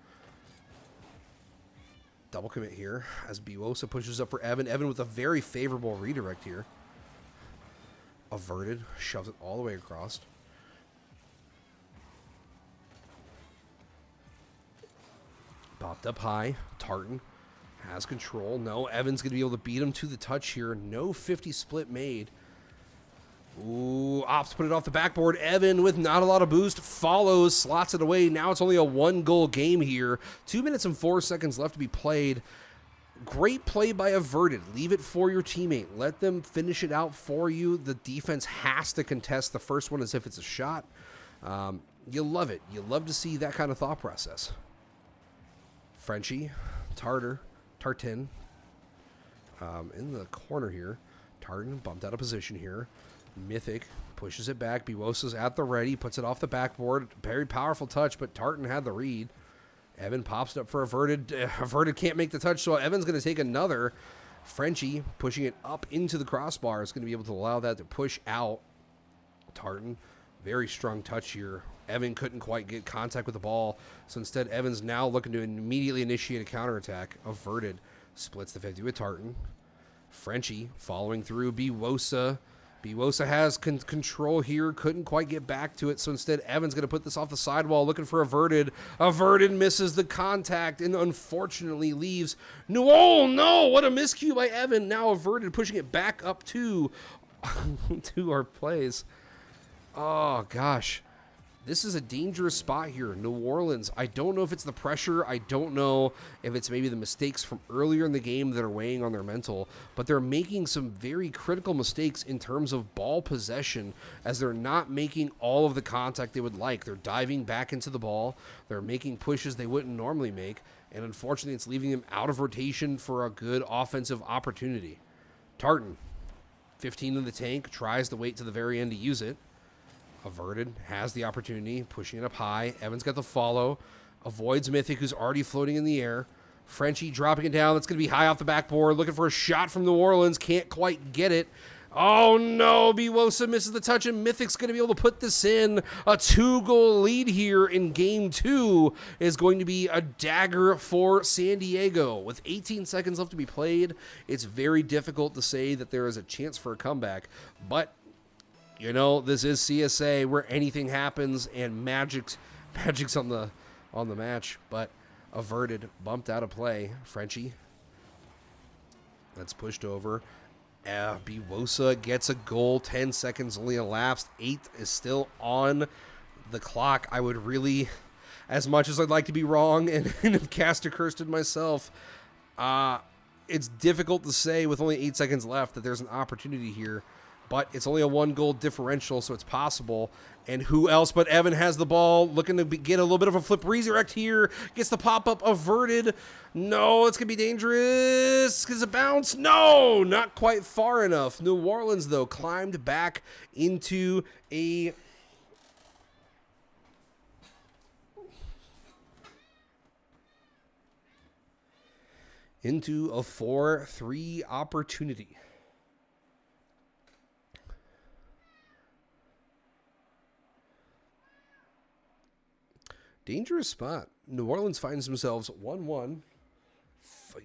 Speaker 1: Double commit here as Biwosa pushes up for Evan. Evan with a very favorable redirect here. Averted, shoves it all the way across. Popped up high. Tartan has control. No, Evan's going to be able to beat him to the touch here. No 50 split made. Ooh, Ops put it off the backboard. Evan with not a lot of boost follows, slots it away. Now it's only a 1-goal game here. 2 minutes and 4 seconds left to be played. Great play by Averted. Leave it for your teammate. Let them finish it out for you. The defense has to contest the first one as if it's a shot. You love it. You love to see that kind of thought process. Frenchie, Tartan in the corner here. Tartan bumped out of position here. Mythic pushes it back. Biwosa's at the ready, puts it off the backboard. Very powerful touch, but Tartan had the read. Evan pops it up for Averted. Averted can't make the touch, so Evan's going to take another. Frenchie pushing it up into the crossbar is going to be able to allow that to push out. Tartan, very strong touch here. Evan couldn't quite get contact with the ball, so instead Evan's now looking to immediately initiate a counterattack. Averted splits the 50 with Tartan. Frenchie following through. Biwosa Biwosa has control here, couldn't quite get back to it, so instead Evan's going to put this off the sidewall, looking for Averted. Averted misses the contact and unfortunately leaves. No, oh no, what a miscue by Evan. Now Averted pushing it back up to, to our plays. Oh gosh. This is a dangerous spot here. New Orleans, I don't know if it's the pressure. I don't know if it's maybe the mistakes from earlier in the game that are weighing on their mental, but they're making some very critical mistakes in terms of ball possession as they're not making all of the contact they would like. They're diving back into the ball. They're making pushes they wouldn't normally make, and unfortunately it's leaving them out of rotation for a good offensive opportunity. Tartan, 15 in the tank, tries to wait to the very end to use it. Averted, has the opportunity, pushing it up high. Evans got the follow, avoids Mythic, who's already floating in the air. Frenchie dropping it down. That's going to be high off the backboard, looking for a shot from New Orleans. Can't quite get it. Oh no, Biwosa misses the touch, and Mythic's going to be able to put this in. A 2-goal lead here in game 2 is going to be a dagger for San Diego. With 18 seconds left to be played, it's very difficult to say that there is a chance for a comeback, but you know, this is CSA where anything happens and magic's on the match, but Averted, bumped out of play. Frenchie, that's pushed over. Biwosa gets a goal. 10 seconds only elapsed. 8 is still on the clock. I would really, as much as I'd like to be wrong and have cast a curse myself, it's difficult to say with only 8 seconds left that there's an opportunity here. But it's only a 1-goal differential, so it's possible. And who else but Evan has the ball, looking to get a little bit of a flip redirect here. Gets the pop-up Averted. No, it's going to be dangerous. Gets a bounce. No, not quite far enough. New Orleans, though, climbed back into a 4-3 opportunity. Dangerous spot. New Orleans finds themselves 1-1.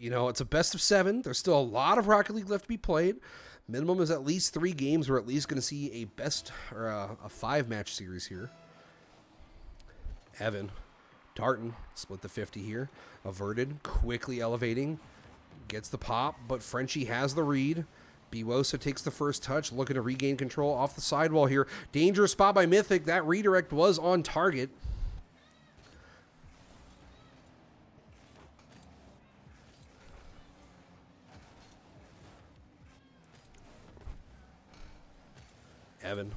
Speaker 1: You know, it's a best of 7. There's still a lot of Rocket League left to be played. Minimum is at least 3 games. We're at least going to see a best or a 5-match series here. Evan, Tartan, split the 50 here. Averted, quickly elevating. Gets the pop, but Frenchie has the read. Biwosa takes the first touch, looking to regain control off the sidewall here. Dangerous spot by Mythic. That redirect was on target. Evan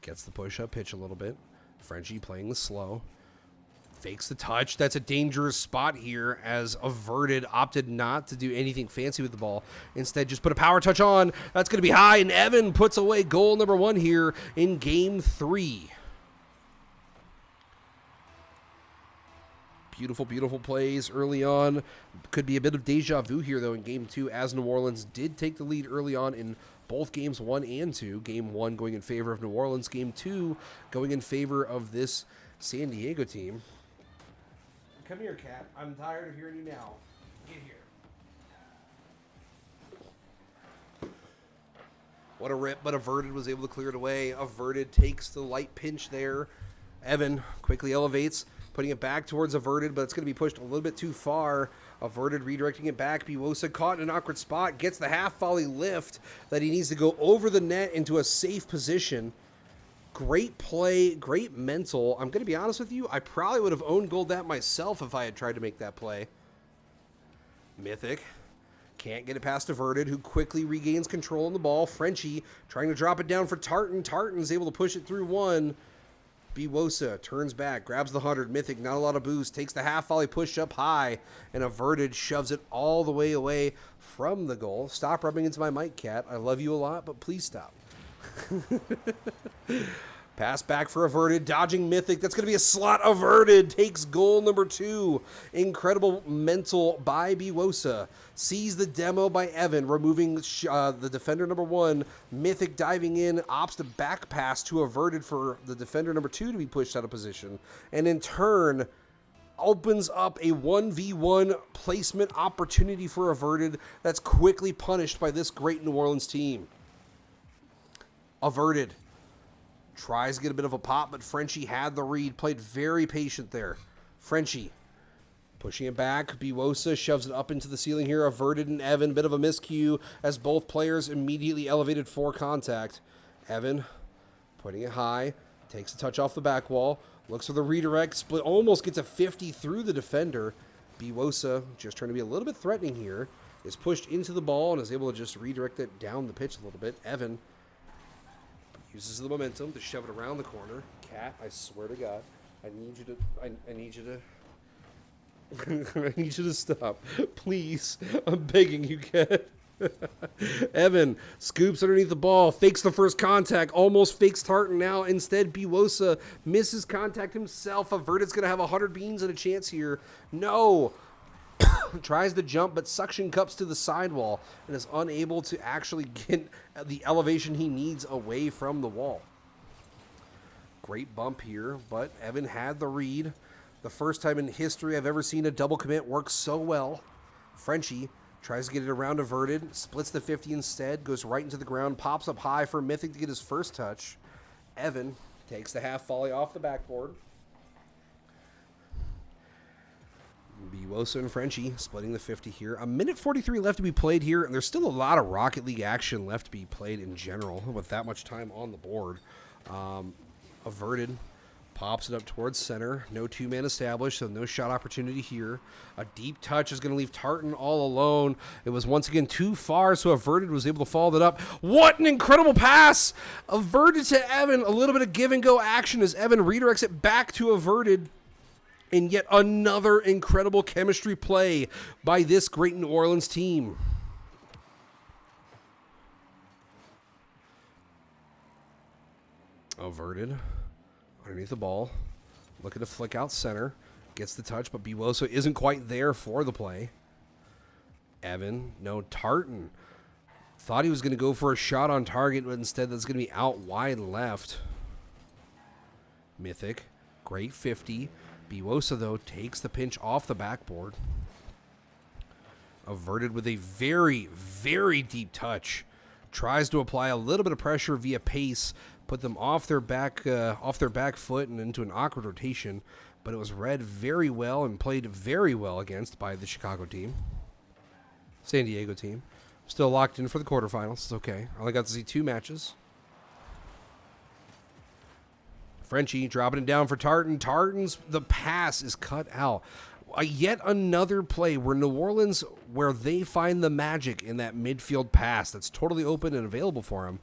Speaker 1: gets the push-up pitch a little bit. Frenchie playing the slow. Fakes the touch. That's a dangerous spot here as Averted opted not to do anything fancy with the ball. Instead, just put a power touch on. That's going to be high, and Evan puts away goal number 1 here in game 3. Beautiful, beautiful plays early on. Could be a bit of deja vu here, though, in game 2, as New Orleans did take the lead early on in both games 1 and 2. Game 1 going in favor of New Orleans. Game 2 going in favor of this San Diego team. Come here, Cat. I'm tired of hearing you now. Get here. What a rip, but Averted was able to clear it away. Averted takes the light pinch there. Evan quickly elevates, putting it back towards Averted, but it's going to be pushed a little bit too far. Averted redirecting it back. Biwosa caught in an awkward spot, gets the half volley lift that he needs to go over the net into a safe position. Great play, great mental. I'm going to be honest with you, I probably would have owned goal that myself if I had tried to make that play. Mythic can't get it past Averted, who quickly regains control on the ball. Frenchie trying to drop it down for Tartan. Tartan's able to push it through 1. Biwosa turns back, grabs the 100. Mythic, not a lot of boost, takes the half volley push up high, and Averted shoves it all the way away from the goal. Stop rubbing into my mic, Cat. I love you a lot, but please stop. Pass back for Averted, dodging Mythic. That's going to be a slot. Averted takes goal number 2. Incredible mental by Biwosa. Sees the demo by Evan, removing the defender number 1. Mythic diving in, opts to back pass to Averted for the defender number 2 to be pushed out of position. And in turn, opens up a 1v1 placement opportunity for Averted that's quickly punished by this great New Orleans team. Averted. Tries to get a bit of a pop, but Frenchie had the read. Played very patient there. Frenchie pushing it back. Biwosa shoves it up into the ceiling here. Averted and Evan. Bit of a miscue as both players immediately elevated for contact. Evan putting it high. Takes a touch off the back wall. Looks for the redirect. Split. Almost gets a 50 through the defender. Biwosa, just trying to be a little bit threatening here, is pushed into the ball and is able to just redirect it down the pitch a little bit. Evan uses the momentum to shove it around the corner. Cat, I swear to God, I need you to, I need you to, I need you to stop. Please, I'm begging you, Cat. Evan scoops underneath the ball, fakes the first contact, almost fakes Tartan now. Instead, Biwosa misses contact himself. Averted's going to have 100 beans and a chance here. No. Tries to jump, but suction cups to the sidewall and is unable to actually get the elevation he needs away from the wall. Great bump here, but Evan had the read. The first time in history I've ever seen a double commit work so well. Frenchie tries to get it around Averted, splits the 50 instead, goes right into the ground, pops up high for Mythic to get his first touch. Evan takes the half volley off the backboard. Biwosa and Frenchie splitting the 50 here. A minute 43 left to be played here, and there's still a lot of Rocket League action left to be played in general with that much time on the board. Averted pops it up towards center. No two-man established, so no shot opportunity here. A deep touch is going to leave Tartan all alone. It was once again too far, so Averted was able to follow that up. What an incredible pass! Averted to Evan. A little bit of give-and-go action as Evan redirects it back to Averted. And yet another incredible chemistry play by this great New Orleans team. Averted underneath the ball, looking to flick out center, gets the touch, but Biwosa isn't quite there for the play. Evan, no, Tartan thought he was going to go for a shot on target, but instead that's going to be out wide left. Mythic, great 50. Biwosa, though, takes the pinch off the backboard. Averted with a very, very deep touch. Tries to apply a little bit of pressure via pace, put them off their back foot and into an awkward rotation, but it was read very well and played very well against by the Chicago team. San Diego team. Still locked in for the quarterfinals. It's okay. I only got to see 2 matches. Frenchie dropping it down for Tartan. Tartan's the pass is cut out. Yet another play where New Orleans, where they find the magic in that midfield pass that's totally open and available for them.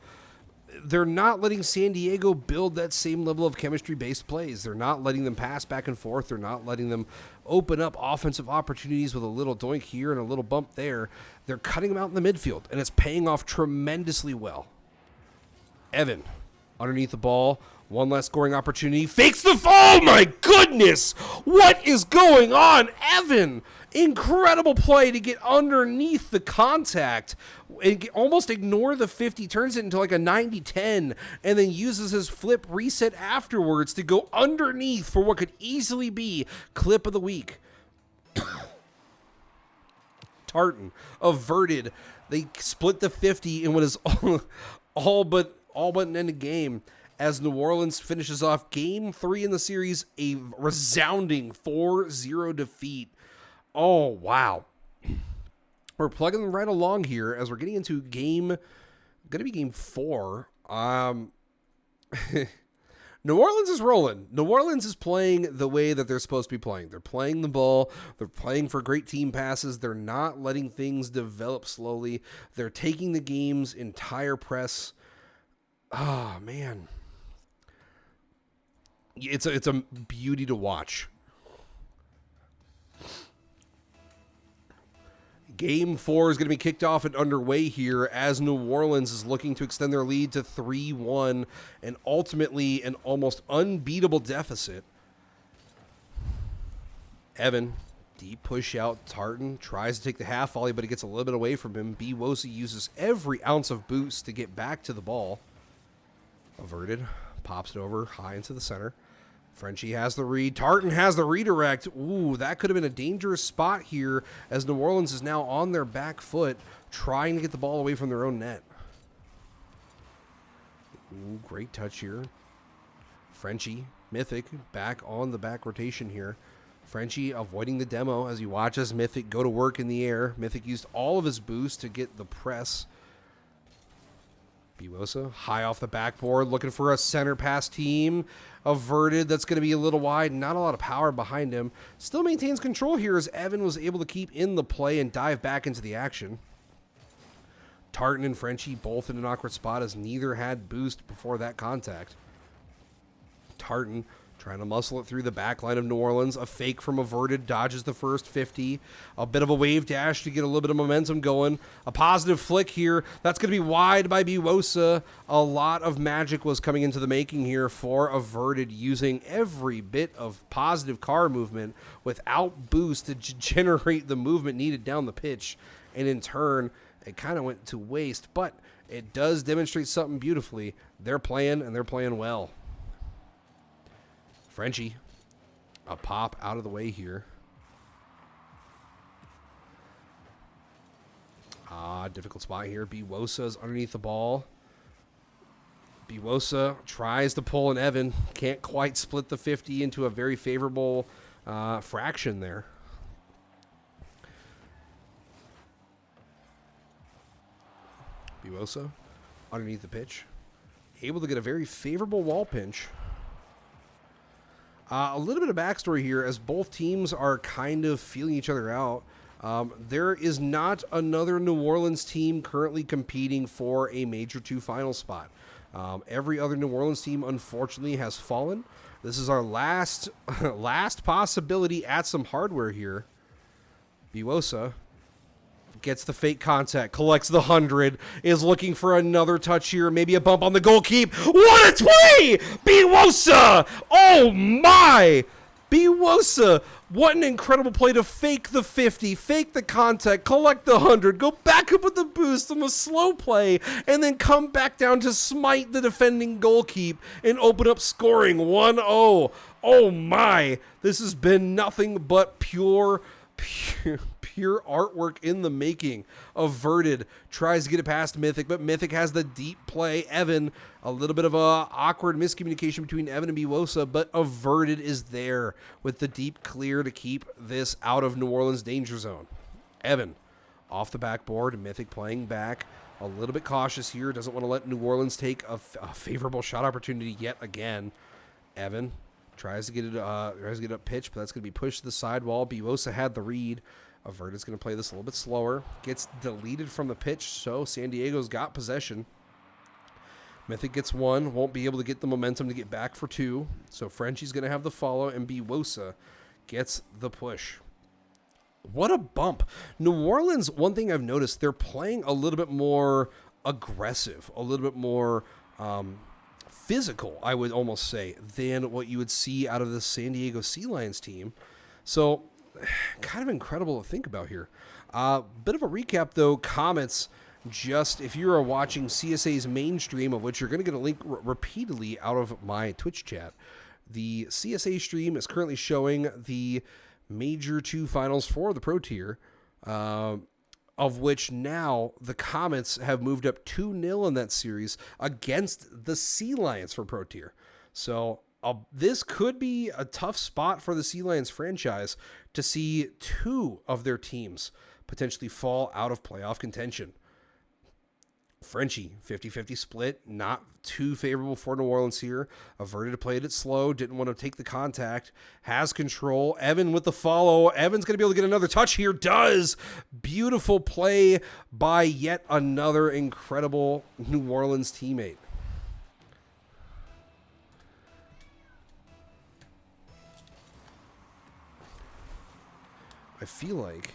Speaker 1: They're not letting San Diego build that same level of chemistry-based plays. They're not letting them pass back and forth. They're not letting them open up offensive opportunities with a little doink here and a little bump there. They're cutting them out in the midfield, and it's paying off tremendously well. Evan underneath the ball. One last scoring opportunity. Fakes the fall. Oh, my goodness. What is going on? Evan. Incredible play to get underneath the contact and almost ignore the 50. Turns it into like a 90-10 and then uses his flip reset afterwards to go underneath for what could easily be clip of the week. Tartan averted. They split the 50 in what is all but an end of game. As New Orleans finishes off Game 3 in the series, a resounding 4-0 defeat. Oh, wow. We're plugging right along here as we're getting into going to be Game 4. New Orleans is rolling. New Orleans is playing the way that they're supposed to be playing. They're playing the ball. They're playing for great team passes. They're not letting things develop slowly. They're taking the game's entire press. Oh, man. It's a beauty to watch. Game 4 is going to be kicked off and underway here as New Orleans is looking to extend their lead to 3-1 and ultimately an almost unbeatable deficit. Evan, deep push out. Tartan tries to take the half volley, but it gets a little bit away from him. Biwosa uses every ounce of boost to get back to the ball. Averted, pops it over high into the center. Frenchie has the read. Tartan has the redirect. Ooh, that could have been a dangerous spot here as New Orleans is now on their back foot trying to get the ball away from their own net. Ooh, great touch here. Frenchie, Mythic, back on the back rotation here. Frenchie avoiding the demo as he watches Mythic go to work in the air. Mythic used all of his boost to get the press. Biwosa, high off the backboard, looking for a center pass team. Averted, that's going to be a little wide. Not a lot of power behind him. Still maintains control here as Evan was able to keep in the play and dive back into the action. Tartan and Frenchie both in an awkward spot as neither had boost before that contact. Tartan trying to muscle it through the back line of New Orleans. A fake from Averted, dodges the first 50. A bit of a wave dash to get a little bit of momentum going. A positive flick here. That's going to be wide by Biwosa. A lot of magic was coming into the making here for Averted, using every bit of positive car movement without boost to generate the movement needed down the pitch. And in turn, it kind of went to waste, but it does demonstrate something beautifully. They're playing, and they're playing well. Frenchie, a pop out of the way here. Difficult spot here. Biwosa's underneath the ball. Biwosa tries to pull an Evan. Can't quite split the 50 into a very favorable fraction there. Biwosa underneath the pitch. Able to get a very favorable wall pinch. A little bit of backstory here as both teams are kind of feeling each other out. There is not another New Orleans team currently competing for a Major 2 final spot. Every other New Orleans team, unfortunately, has fallen. This is our last possibility at some hardware here. Biwosa gets the fake contact, collects the 100, is looking for another touch here, maybe a bump on the goalkeeper. What a play! Biwosa! Oh my! Biwosa, what an incredible play to fake the 50, fake the contact, collect the 100, go back up with the boost on the slow play, and then come back down to smite the defending goalkeeper and open up scoring 1-0. Oh my! This has been nothing but pure artwork in the making. Averted tries to get it past Mythic, but Mythic has the deep play. Evan, a little bit of a awkward miscommunication between Evan and Biwosa, but Averted is there with the deep clear to keep this out of New Orleans danger zone. Evan off the backboard, Mythic playing back, a little bit cautious here, doesn't want to let New Orleans take a favorable shot opportunity yet again. Evan tries to get it up pitch, but that's going to be pushed to the sidewall. Biwosa had the read. Averted's going to play this a little bit slower. Gets deleted from the pitch, so San Diego's got possession. Mythic gets one. Won't be able to get the momentum to get back for two. So Frenchie's going to have the follow, and Biwosa gets the push. What a bump. New Orleans, one thing I've noticed, they're playing a little bit more aggressive, a little bit more physical, I would almost say, than what you would see out of the San Diego Sea Lions team. So kind of incredible to think about here. Bit of a recap, though. Comments, just if you are watching CSA's main stream, of which you're going to get a link repeatedly out of my Twitch chat, the CSA stream is currently showing the Major 2 finals for the Pro Tier, of which now the Comets have moved up 2-0 in that series against the Sea Lions for Pro Tier. So this could be a tough spot for the Sea Lions franchise to see two of their teams potentially fall out of playoff contention. Frenchie, 50-50 split, not too favorable for New Orleans here. Averted played it slow, didn't want to take the contact, has control. Evan with the follow. Evan's going to be able to get another touch here. Does. Beautiful play by yet another incredible New Orleans teammate. I feel like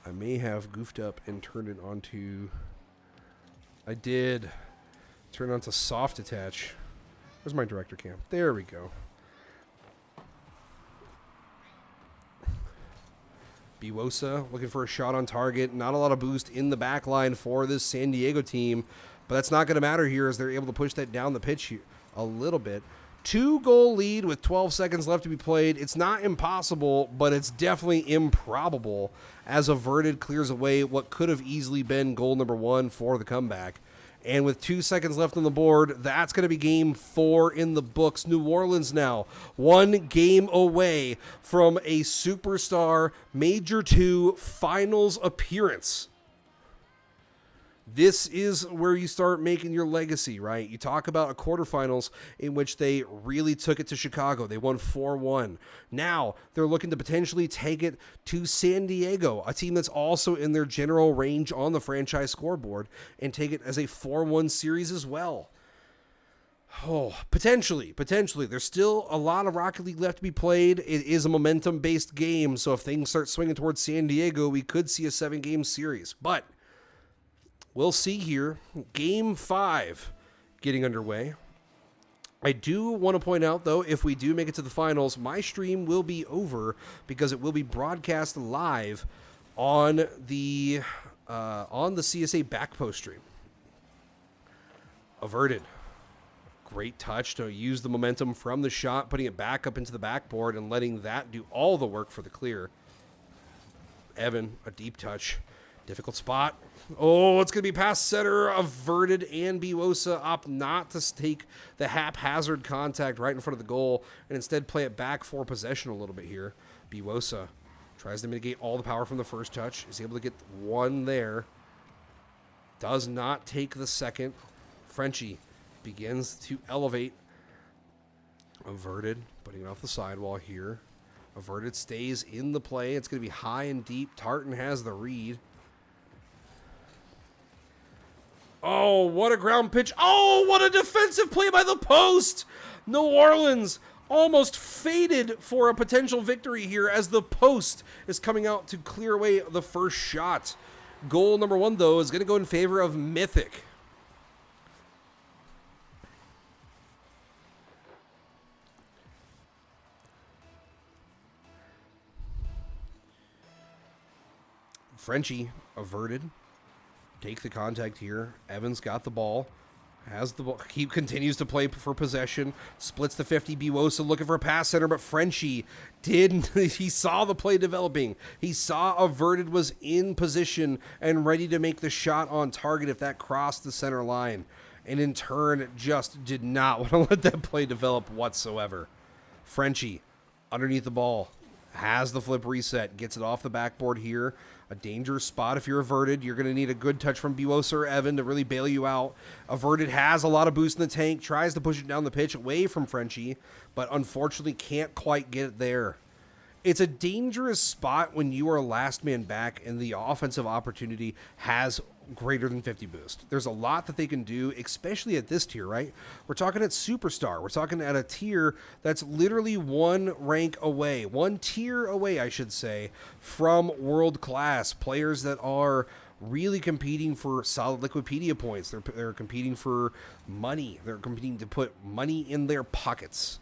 Speaker 1: I may have goofed up and turned it onto... I did turn on to soft attach. Where's my director cam? There we go. Biwosa looking for a shot on target. Not a lot of boost in the back line for this San Diego team, but that's not going to matter here as they're able to push that down the pitch here a little bit. 2-goal lead with 12 seconds left to be played. It's not impossible, but it's definitely improbable as Averted clears away what could have easily been goal number 1 for the comeback. And with 2 seconds left on the board, that's going to be game 4 in the books. New Orleans now 1 game away from a Superstar Major 2 finals appearance. This is where you start making your legacy, right? You talk about a quarterfinals in which they really took it to Chicago. They won 4-1. Now they're looking to potentially take it to San Diego, a team that's also in their general range on the franchise scoreboard, and take it as a 4-1 series as well. Oh, potentially. There's still a lot of Rocket League left to be played. It is a momentum-based game, so if things start swinging towards San Diego, we could see a 7-game series. But we'll see here. Game 5 getting underway. I do want to point out, though, if we do make it to the finals, my stream will be over because it will be broadcast live on the CSA Backpost stream. Averted. Great touch to use the momentum from the shot, putting it back up into the backboard and letting that do all the work for the clear. Evan, a deep touch. Difficult spot. Oh, it's going to be past center. Averted, and Biwosa opt not to take the haphazard contact right in front of the goal and instead play it back for possession a little bit here. Biwosa tries to mitigate all the power from the first touch. Is able to get one there. Does not take the second. Frenchie begins to elevate. Averted, putting it off the sidewall here. Averted stays in the play. It's going to be high and deep. Tartan has the read. Oh, what a ground pitch. Oh, what a defensive play by the post. New Orleans almost faded for a potential victory here as the post is coming out to clear away the first shot. Goal number 1, though, is going to go in favor of Mythic. Frenchie averted. Take the contact here. Evans got the ball. Has the ball. He continues to play for possession. Splits the 50. Biwosa looking for a pass center, but Frenchie didn't. He saw the play developing. He saw Averted was in position and ready to make the shot on target if that crossed the center line. And in turn, just did not want to let that play develop whatsoever. Frenchie underneath the ball. Has the flip reset. Gets it off the backboard here. A dangerous spot if you're Averted. You're going to need a good touch from Biwosa or Evan to really bail you out. Averted has a lot of boost in the tank. Tries to push it down the pitch away from Frenchie, but unfortunately can't quite get it there. It's a dangerous spot when you are last man back and the offensive opportunity has greater than 50 boost. There's a lot that they can do, especially at this tier, right? We're talking at Superstar. We're talking at a tier that's literally 1 rank away, 1 tier away, I should say, from world class players that are really competing for solid Liquipedia points. They're competing for money. They're competing to put money in their pockets.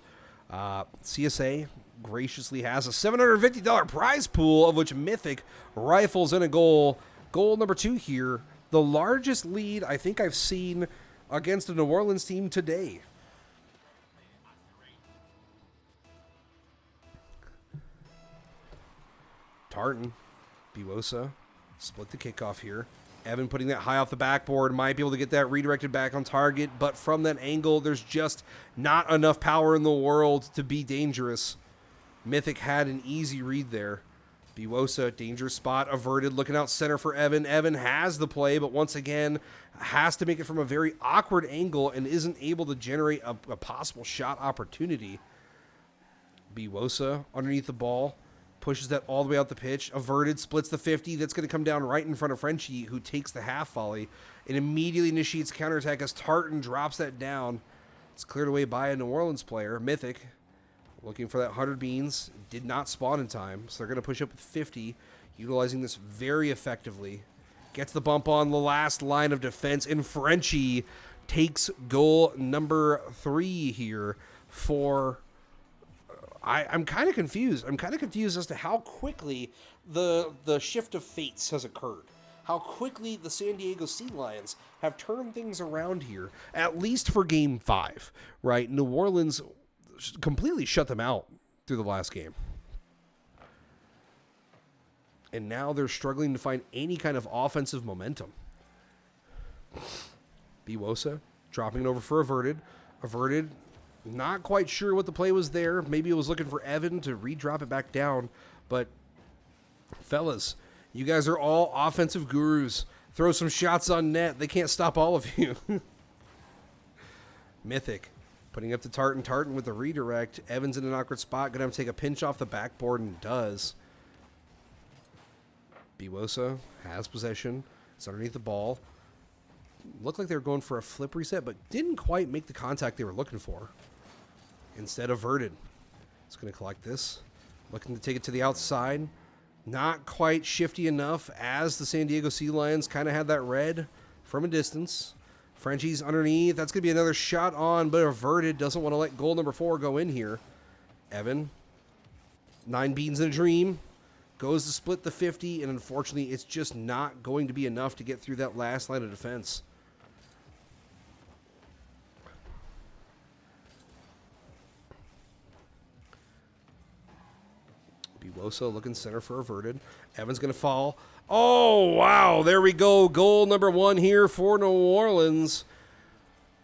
Speaker 1: CSA graciously has a $750 prize pool, of which Mythic rifles in a goal. Goal number 2 here. The largest lead I think I've seen against a New Orleans team today. Tartan, Biwosa, split the kickoff here. Evan putting that high off the backboard, might be able to get that redirected back on target, but from that angle, there's just not enough power in the world to be dangerous. Mythic had an easy read there. Biwosa, dangerous spot, averted, looking out center for Evan. Evan has the play, but once again, has to make it from a very awkward angle and isn't able to generate a possible shot opportunity. Biwosa underneath the ball, pushes that all the way out the pitch. Averted, splits the 50. That's going to come down right in front of Frenchie, who takes the half volley and immediately initiates counterattack as Tartan drops that down. It's cleared away by a New Orleans player. Mythic looking for that 100 beans. Did not spawn in time, so they're going to push up with 50, utilizing this very effectively. Gets the bump on the last line of defense, and Frenchie takes goal number 3 here for... I'm kind of confused. I'm kind of confused as to how quickly the shift of fates has occurred. How quickly the San Diego Sea Lions have turned things around here, at least for Game 5, right? New Orleans completely shut them out through the last game. And now they're struggling to find any kind of offensive momentum. Biwosa dropping it over for Averted. Averted, not quite sure what the play was there. Maybe it was looking for Evan to re-drop it back down. But, fellas, you guys are all offensive gurus. Throw some shots on net. They can't stop all of you. Mythic putting up to Tartan. Tartan with the redirect. Evans in an awkward spot. Going to have to take a pinch off the backboard and does. Biwosa has possession. It's underneath the ball. Looked like they were going for a flip reset, but didn't quite make the contact they were looking for. Instead, Averted. It's going to collect this. Looking to take it to the outside. Not quite shifty enough as the San Diego Sea Lions kind of had that red from a distance. Frenchie's underneath. That's going to be another shot on, but Averted doesn't want to let goal number 4 go in here. Evan, 9 beans in a dream. Goes to split the 50, and unfortunately, it's just not going to be enough to get through that last line of defense. Biwosa looking center for Averted. Evan's going to fall. Oh, wow. There we go. Goal number 1 here for New Orleans.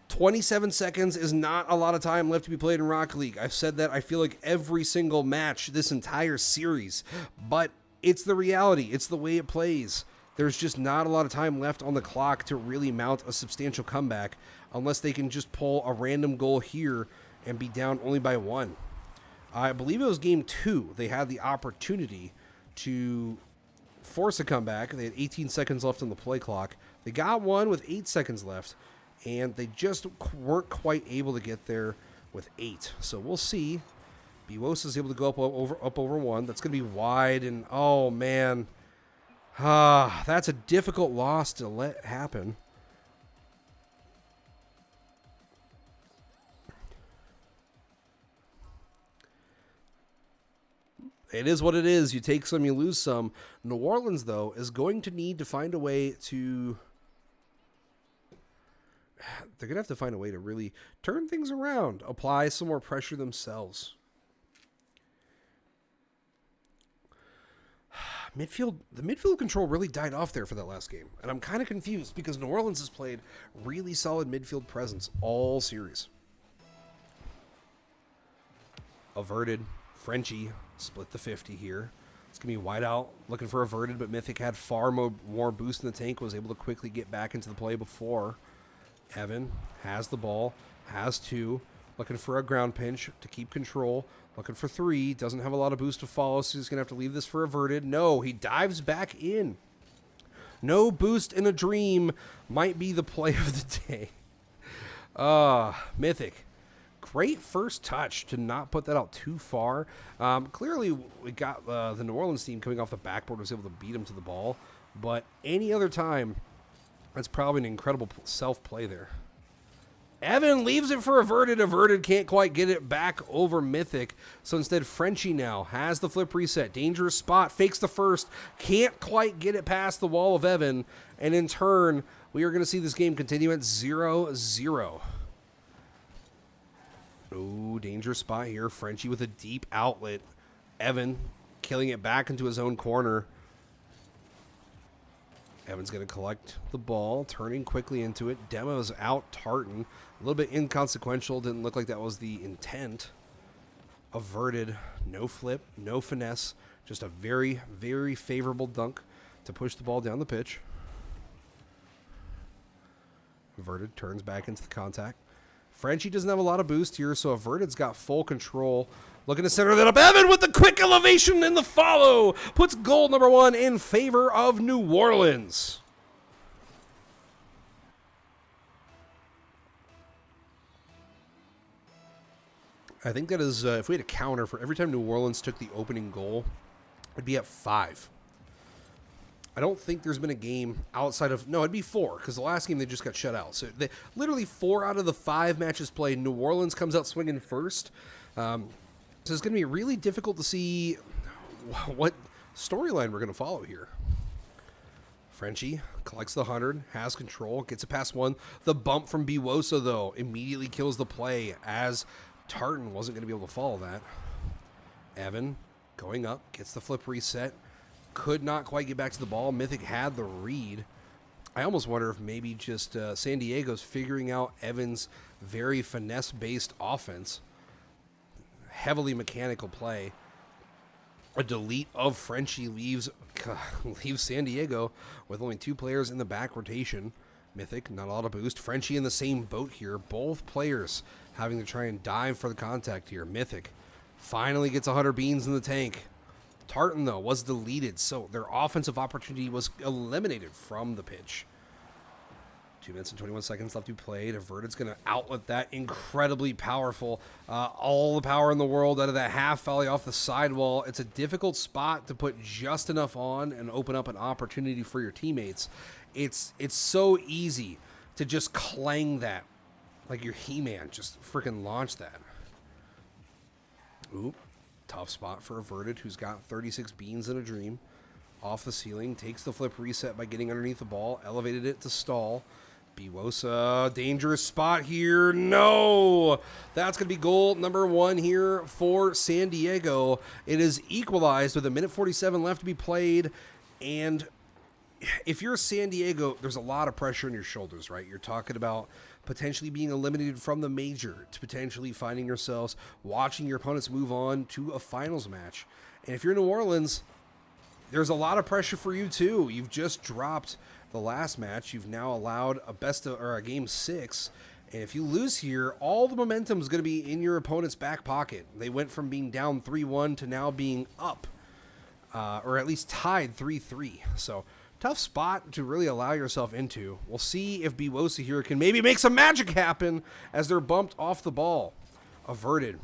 Speaker 1: 27 seconds is not a lot of time left to be played in Rocket League. I've said that I feel like every single match this entire series, but it's the reality. It's the way it plays. There's just not a lot of time left on the clock to really mount a substantial comeback unless they can just pull a random goal here and be down only by 1. I believe it was game 2. They had the opportunity to force a comeback. They had 18 seconds left on the play clock. They got one with 8 seconds left, and they just weren't quite able to get there with 8. So we'll see. Biwosa is able to go up over 1. That's going to be wide, and oh, man. That's a difficult loss to let happen. It is what it is. You take some, you lose some. New Orleans, though, is going to need to find a way to... They're going to have to find a way to really turn things around, apply some more pressure themselves. The midfield control really died off there for that last game. And I'm kind of confused because New Orleans has played really solid midfield presence all series. Averted. Frenchie split the 50 here. It's going to be wide out, looking for Averted, but Mythic had far more boost in the tank, was able to quickly get back into the play before. Evan has the ball, has 2, looking for a ground pinch to keep control, looking for 3, doesn't have a lot of boost to follow, so he's going to have to leave this for Averted. No, he dives back in. No boost in a dream might be the play of the day. Mythic. Great first touch to not put that out too far. Clearly, we got the New Orleans team coming off the backboard was able to beat him to the ball. But any other time, that's probably an incredible self-play there. Evan leaves it for Averted. Averted can't quite get it back over Mythic. So instead, Frenchie now has the flip reset. Dangerous spot. Fakes the first. Can't quite get it past the wall of Evan. And in turn, we are going to see this game continue at 0-0. Oh, dangerous spot here. Frenchie with a deep outlet. Evan killing it back into his own corner. Evan's going to collect the ball, turning quickly into it. Demo's out Tartan. A little bit inconsequential. Didn't look like that was the intent. Averted. No flip, no finesse. Just a very, very favorable dunk to push the ball down the pitch. Averted turns back into the contact. Frenchie doesn't have a lot of boost here, so Averted's got full control. Looking to center that up. Evan with the quick elevation in the follow. Puts goal number 1 in favor of New Orleans. I think that is, if we had a counter for every time New Orleans took the opening goal, it'd be at 5. I don't think there's been a game outside of... No, it'd be 4, because the last game they just got shut out. So literally 4 out of the 5 matches played, New Orleans comes out swinging first. So it's going to be really difficult to see what storyline we're going to follow here. Frenchie collects the 100, has control, gets it past 1. The bump from Biwosa, though, immediately kills the play as Tartan wasn't going to be able to follow that. Evan going up, gets the flip reset. Could not quite get back to the ball. Mythic had the read. I almost wonder if maybe just San Diego's figuring out Evan's very finesse-based offense, heavily mechanical play. A delete of Frenchie leaves San Diego with only 2 players in the back rotation. Mythic, not a lot of boost. Frenchie in the same boat here. Both players having to try and dive for the contact here. Mythic finally gets 100 beans in the tank. Tartan, though, was deleted, so their offensive opportunity was eliminated from the pitch. 2 minutes and 21 seconds left to be played. Averted's going to outlet that incredibly powerful. All the power in the world out of that half volley off the sidewall. It's a difficult spot to put just enough on and open up an opportunity for your teammates. It's so easy to just clang that like your He-Man. Just freaking launch that. Oop. Tough spot for Averted, who's got 36 beans in a dream. Off the ceiling. Takes the flip reset by getting underneath the ball. Elevated it to stall. Biwosa, dangerous spot here. No! That's going to be goal number 1 here for San Diego. It is equalized with 1:47 left to be played. And if you're San Diego, there's a lot of pressure on your shoulders, right? You're talking about potentially being eliminated from the major to potentially finding yourselves watching your opponents move on to a finals match. And if you're New Orleans, there's a lot of pressure for you too. You've just dropped the last match. You've now allowed a game 6. And if you lose here, all the momentum is going to be in your opponent's back pocket. They went from being down 3-1 to now being up, or at least tied 3-3. So tough spot to really allow yourself into. We'll see if Biwosa here can maybe make some magic happen as they're bumped off the ball. Averted.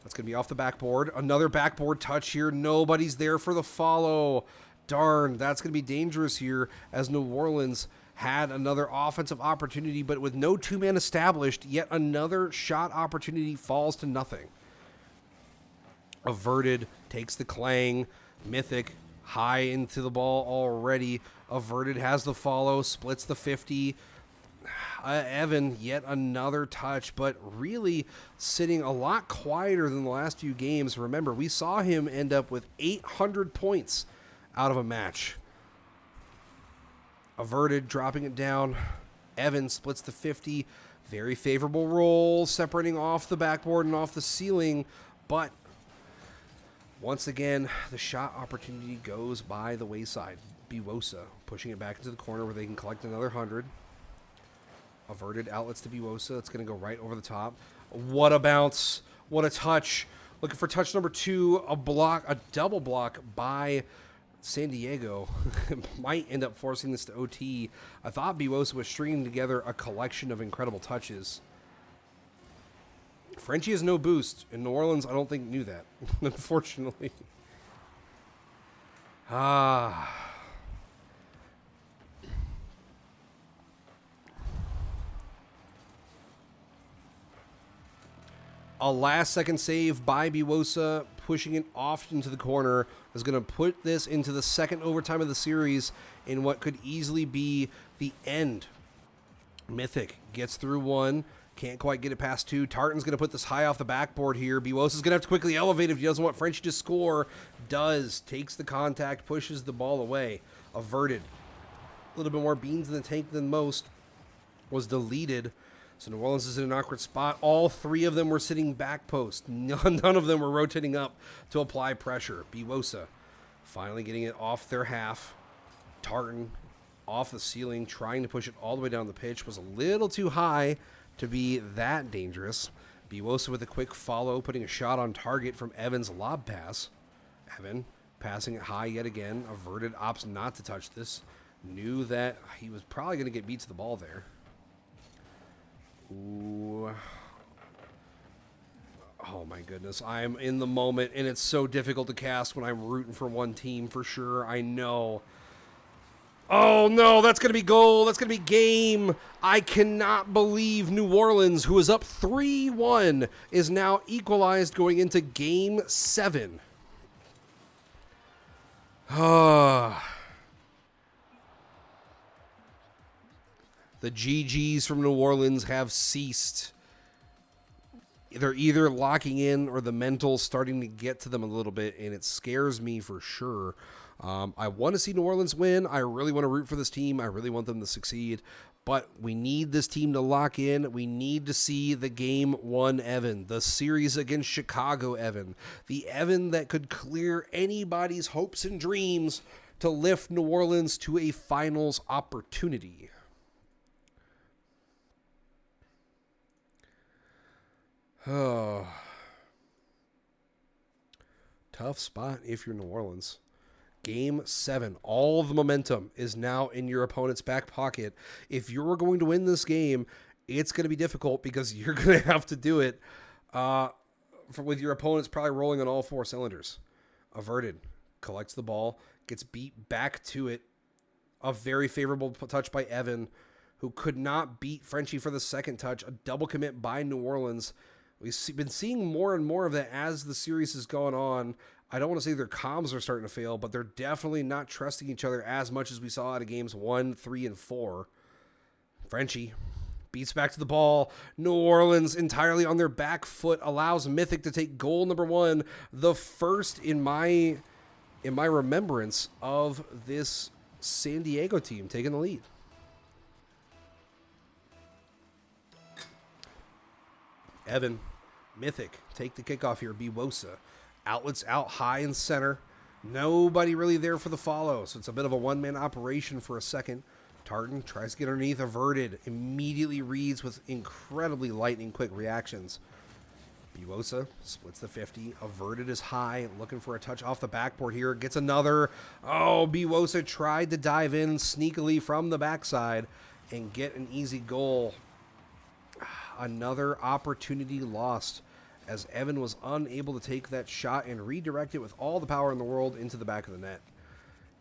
Speaker 1: That's going to be off the backboard. Another backboard touch here. Nobody's there for the follow. Darn, that's going to be dangerous here as New Orleans had another offensive opportunity, but with no 2-man established, yet another shot opportunity falls to nothing. Averted takes the clang. Mythic high into the ball already. Averted has the follow, splits the 50. Evan, yet another touch, but really sitting a lot quieter than the last few games. Remember, we saw him end up with 800 points out of a match. Averted, dropping it down. Evan splits the 50. Very favorable roll, separating off the backboard and off the ceiling, but once again, the shot opportunity goes by the wayside. Biwosa pushing it back into the corner where they can collect another 100. Averted outlets to Biwosa. It's going to go right over the top. What a bounce. What a touch. Looking for touch number 2. A double block by San Diego. Might end up forcing this to OT. I thought Biwosa was stringing together a collection of incredible touches. Frenchie has no boost. In New Orleans, I don't think knew that, unfortunately. A last-second save by Biwosa, pushing it off into the corner, is going to put this into the second overtime of the series in what could easily be the end. Mythic gets through 1. Can't quite get it past 2. Tartan's going to put this high off the backboard here. Biwosa's going to have to quickly elevate if he doesn't want Frenchie to score. Does. Takes the contact, pushes the ball away. Averted. A little bit more beans in the tank than most. Was deleted. So New Orleans is in an awkward spot. All 3 of them were sitting back post. None of them were rotating up to apply pressure. Biwosa finally getting it off their half. Tartan off the ceiling, trying to push it all the way down the pitch. Was a little too high to be that dangerous. Biwosa with a quick follow, putting a shot on target from Evan's lob pass. Evan passing it high yet again. Averted, opts not to touch this. Knew that he was probably going to get beat to the ball there. Ooh. Oh my goodness. I'm in the moment, and it's so difficult to cast when I'm rooting for one team for sure. I know. Oh no, that's going to be goal. That's going to be game. I cannot believe New Orleans, who is up 3-1, is now equalized going into game 7. The GGs from New Orleans have ceased. They're either locking in or the mental's starting to get to them a little bit, and it scares me for sure. I want to see New Orleans win. I really want to root for this team. I really want them to succeed. But we need this team to lock in. We need to see the game one Evan, the series against Chicago Evan, the Evan that could clear anybody's hopes and dreams to lift New Orleans to a finals opportunity. Oh, tough spot if you're New Orleans. Game 7, all the momentum is now in your opponent's back pocket. If you're going to win this game, it's going to be difficult because you're going to have to do it with your opponents probably rolling on all 4 cylinders. Averted, collects the ball, gets beat back to it. A very favorable touch by Evan, who could not beat Frenchie for the second touch. A double commit by New Orleans. We've been seeing more and more of that as the series has gone on. I don't want to say their comms are starting to fail, but they're definitely not trusting each other as much as we saw out of games 1, 3, and 4. Frenchie beats back to the ball. New Orleans entirely on their back foot allows Mythic to take goal number 1, the first in my remembrance of this San Diego team taking the lead. Evan, Mythic take the kickoff here. Biwosa. Outlets out high and center. Nobody really there for the follow, so it's a bit of a one-man operation for a second. Tartan tries to get underneath, averted. Immediately reads with incredibly lightning-quick reactions. Biwosa splits the 50. Averted is high, looking for a touch off the backboard here. Gets another. Oh, Biwosa tried to dive in sneakily from the backside and get an easy goal. Another opportunity lost, as Evan was unable to take that shot and redirect it with all the power in the world into the back of the net.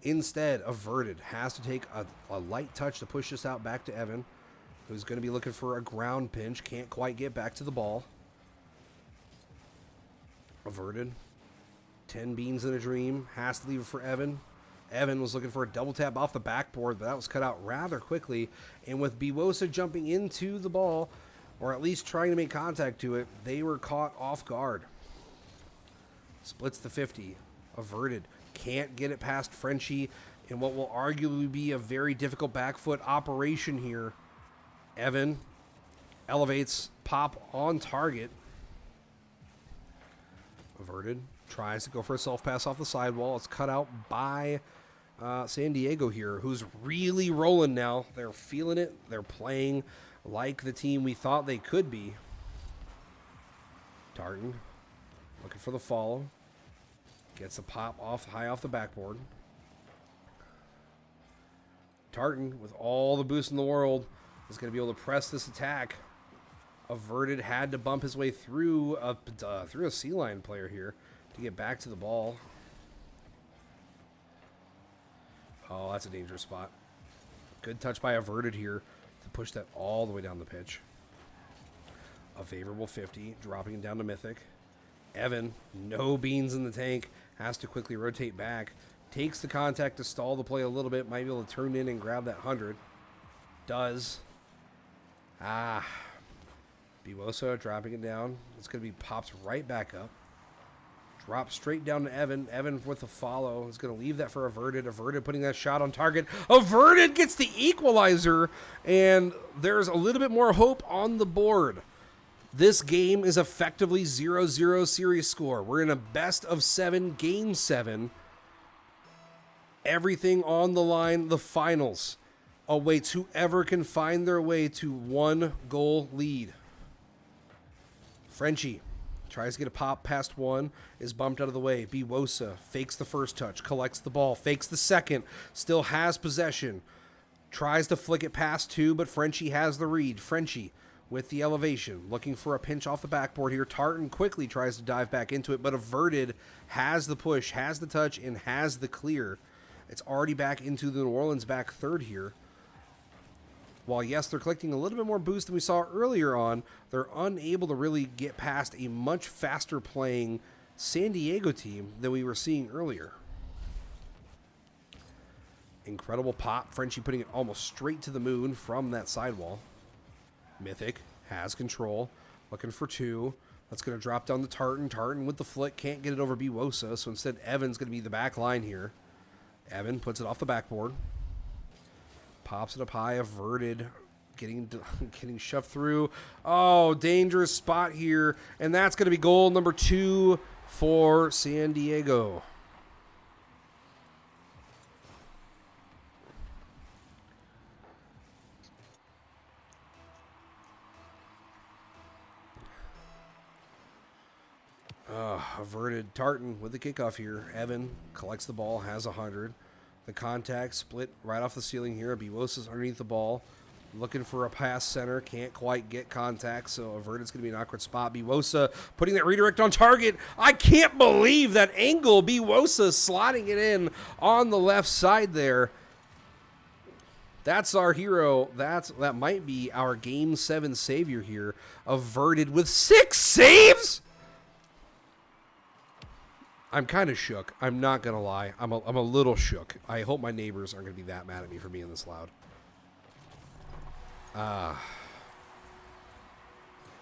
Speaker 1: Instead, Averted has to take a light touch to push this out back to Evan, who's going to be looking for a ground pinch. Can't quite get back to the ball. Averted. 10 beans in a dream. Has to leave it for Evan. Evan was looking for a double tap off the backboard, but that was cut out rather quickly. And with Biwosa jumping into the ball, or at least trying to make contact to it, they were caught off guard. Splits the 50. Averted. Can't get it past Frenchie in what will arguably be a very difficult back foot operation here. Evan elevates, pop on target. Averted. Tries to go for a self-pass off the sidewall. It's cut out by San Diego here, who's really rolling now. They're feeling it. They're playing like the team we thought they could be. Tartan looking for the follow. Gets a pop high off the backboard. Tartan, with all the boost in the world, is going to be able to press this attack. Averted had to bump his way through a sea line player here to get back to the ball. Oh, that's a dangerous spot. Good touch by Averted here to push that all the way down the pitch. A favorable 50, dropping it down to Mythic. Evan, no beans in the tank, has to quickly rotate back. Takes the contact to stall the play a little bit. Might be able to turn in and grab that 100. Does. Biwosa dropping it down. It's going to be popped right back up. Drops straight down to Evan. Evan with the follow. Is going to leave that for Averted. Averted putting that shot on target. Averted gets the equalizer. And there's a little bit more hope on the board. This game is effectively 0-0 series score. We're in a best of 7, game 7. Everything on the line, the finals awaits whoever can find their way to 1-goal lead. Frenchie tries to get a pop past one, is bumped out of the way. Biwosa fakes the first touch, collects the ball, fakes the second, still has possession. Tries to flick it past 2, but Frenchie has the read. Frenchie with the elevation, looking for a pinch off the backboard here. Tartan quickly tries to dive back into it, but Averted has the push, has the touch, and has the clear. It's already back into the New Orleans back third here. While, yes, they're collecting a little bit more boost than we saw earlier on, they're unable to really get past a much faster playing San Diego team than we were seeing earlier. Incredible pop. Frenchie putting it almost straight to the moon from that sidewall. Mythic has control. Looking for 2. That's going to drop down to Tartan. Tartan with the flick. Can't get it over Biwosa, so instead Evan's going to be the back line here. Evan puts it off the backboard. Pops it up high, averted. Getting shoved through. Oh, dangerous spot here. And that's going to be goal number 2 for San Diego. Averted. Tartan with the kickoff here. Evan collects the ball, has 100. The contact split right off the ceiling here. Biwosa's underneath the ball. Looking for a pass center. Can't quite get contact, so averted's going to be an awkward spot. Biwosa putting that redirect on target. I can't believe that angle. Biwosa sliding it in on the left side there. That's our hero. That might be our Game 7 savior here. Averted with 6 saves? I'm kind of shook. I'm not going to lie. I'm a little shook. I hope my neighbors aren't going to be that mad at me for being this loud.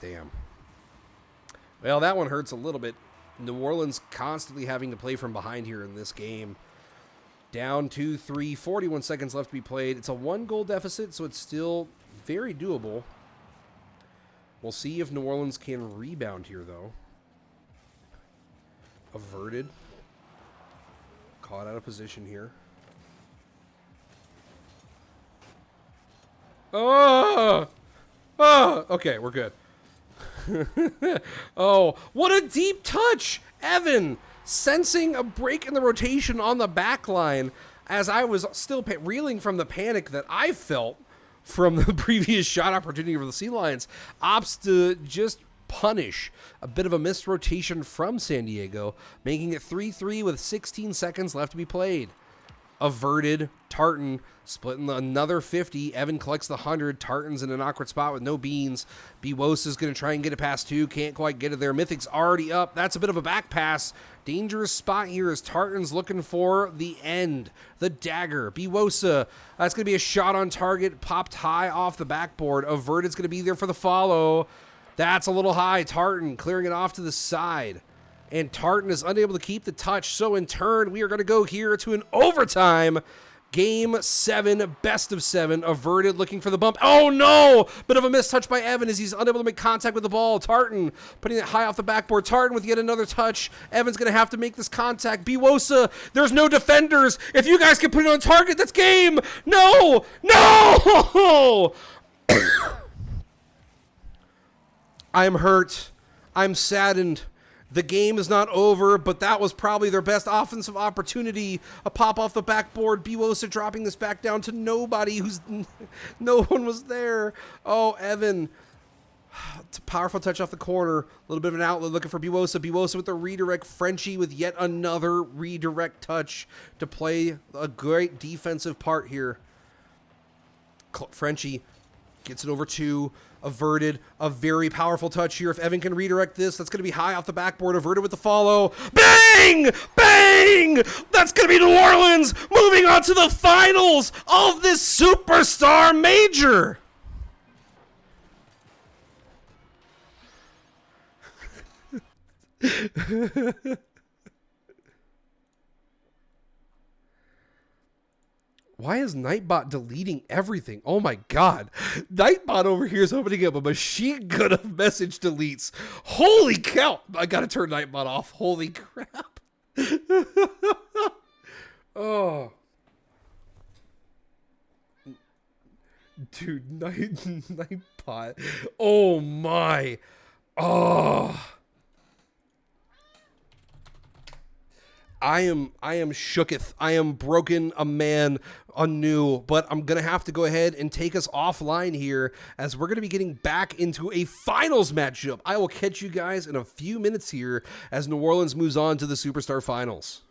Speaker 1: Damn. Well, that one hurts a little bit. New Orleans constantly having to play from behind here in this game. Down 2-3, 41 seconds left to be played. It's a 1-goal deficit, so it's still very doable. We'll see if New Orleans can rebound here, though. Averted. Caught out of position here. Oh! Oh! Okay, we're good. Oh, what a deep touch! Evan sensing a break in the rotation on the back line as I was still reeling from the panic that I felt from the previous shot opportunity for the Sea Lions. Opts to just punish a bit of a missed rotation from San Diego, making it 3-3 with 16 seconds left to be played. Averted. Tartan splitting another 50. Evan collects the 100. Tartan's in an awkward spot with no beans. Biwosa's going to try and get it past 2. Can't quite get it there. Mythic's already up. That's a bit of a back pass. Dangerous spot here as Tartan's looking for the end. The dagger. Biwosa. That's going to be a shot on target. Popped high off the backboard. Averted's going to be there for the follow. That's a little high. Tartan clearing it off to the side. And Tartan is unable to keep the touch. So in turn, we are going to go here to an overtime. Game 7, best of 7. Averted looking for the bump. Oh no! Bit of a missed touch by Evan as he's unable to make contact with the ball. Tartan putting it high off the backboard. Tartan with yet another touch. Evan's going to have to make this contact. Biwosa, there's no defenders. If you guys can put it on target, that's game. No! No! I'm hurt. I'm saddened. The game is not over, but that was probably their best offensive opportunity. A pop off the backboard. Biwosa dropping this back down to nobody. No one was there. Oh, Evan. It's a powerful touch off the corner. A little bit of an outlet looking for Biwosa. Biwosa with the redirect. Frenchie with yet another redirect touch to play a great defensive part here. Frenchie gets it over to Averted. A very powerful touch here. If Evan can redirect this, that's going to be high off the backboard. Averted with the follow. Bang! Bang! That's going to be New Orleans moving on to the finals of this Superstar Major. Why is Nightbot deleting everything? Oh my god. Nightbot over here is opening up a machine gun of message deletes. Holy cow. I gotta turn Nightbot off. Holy crap. Oh. Dude, Nightbot. Oh my. Oh. I am shooketh. I am broken a man anew, but I'm going to have to go ahead and take us offline here as we're going to be getting back into a finals matchup. I will catch you guys in a few minutes here as New Orleans moves on to the Superstar Finals.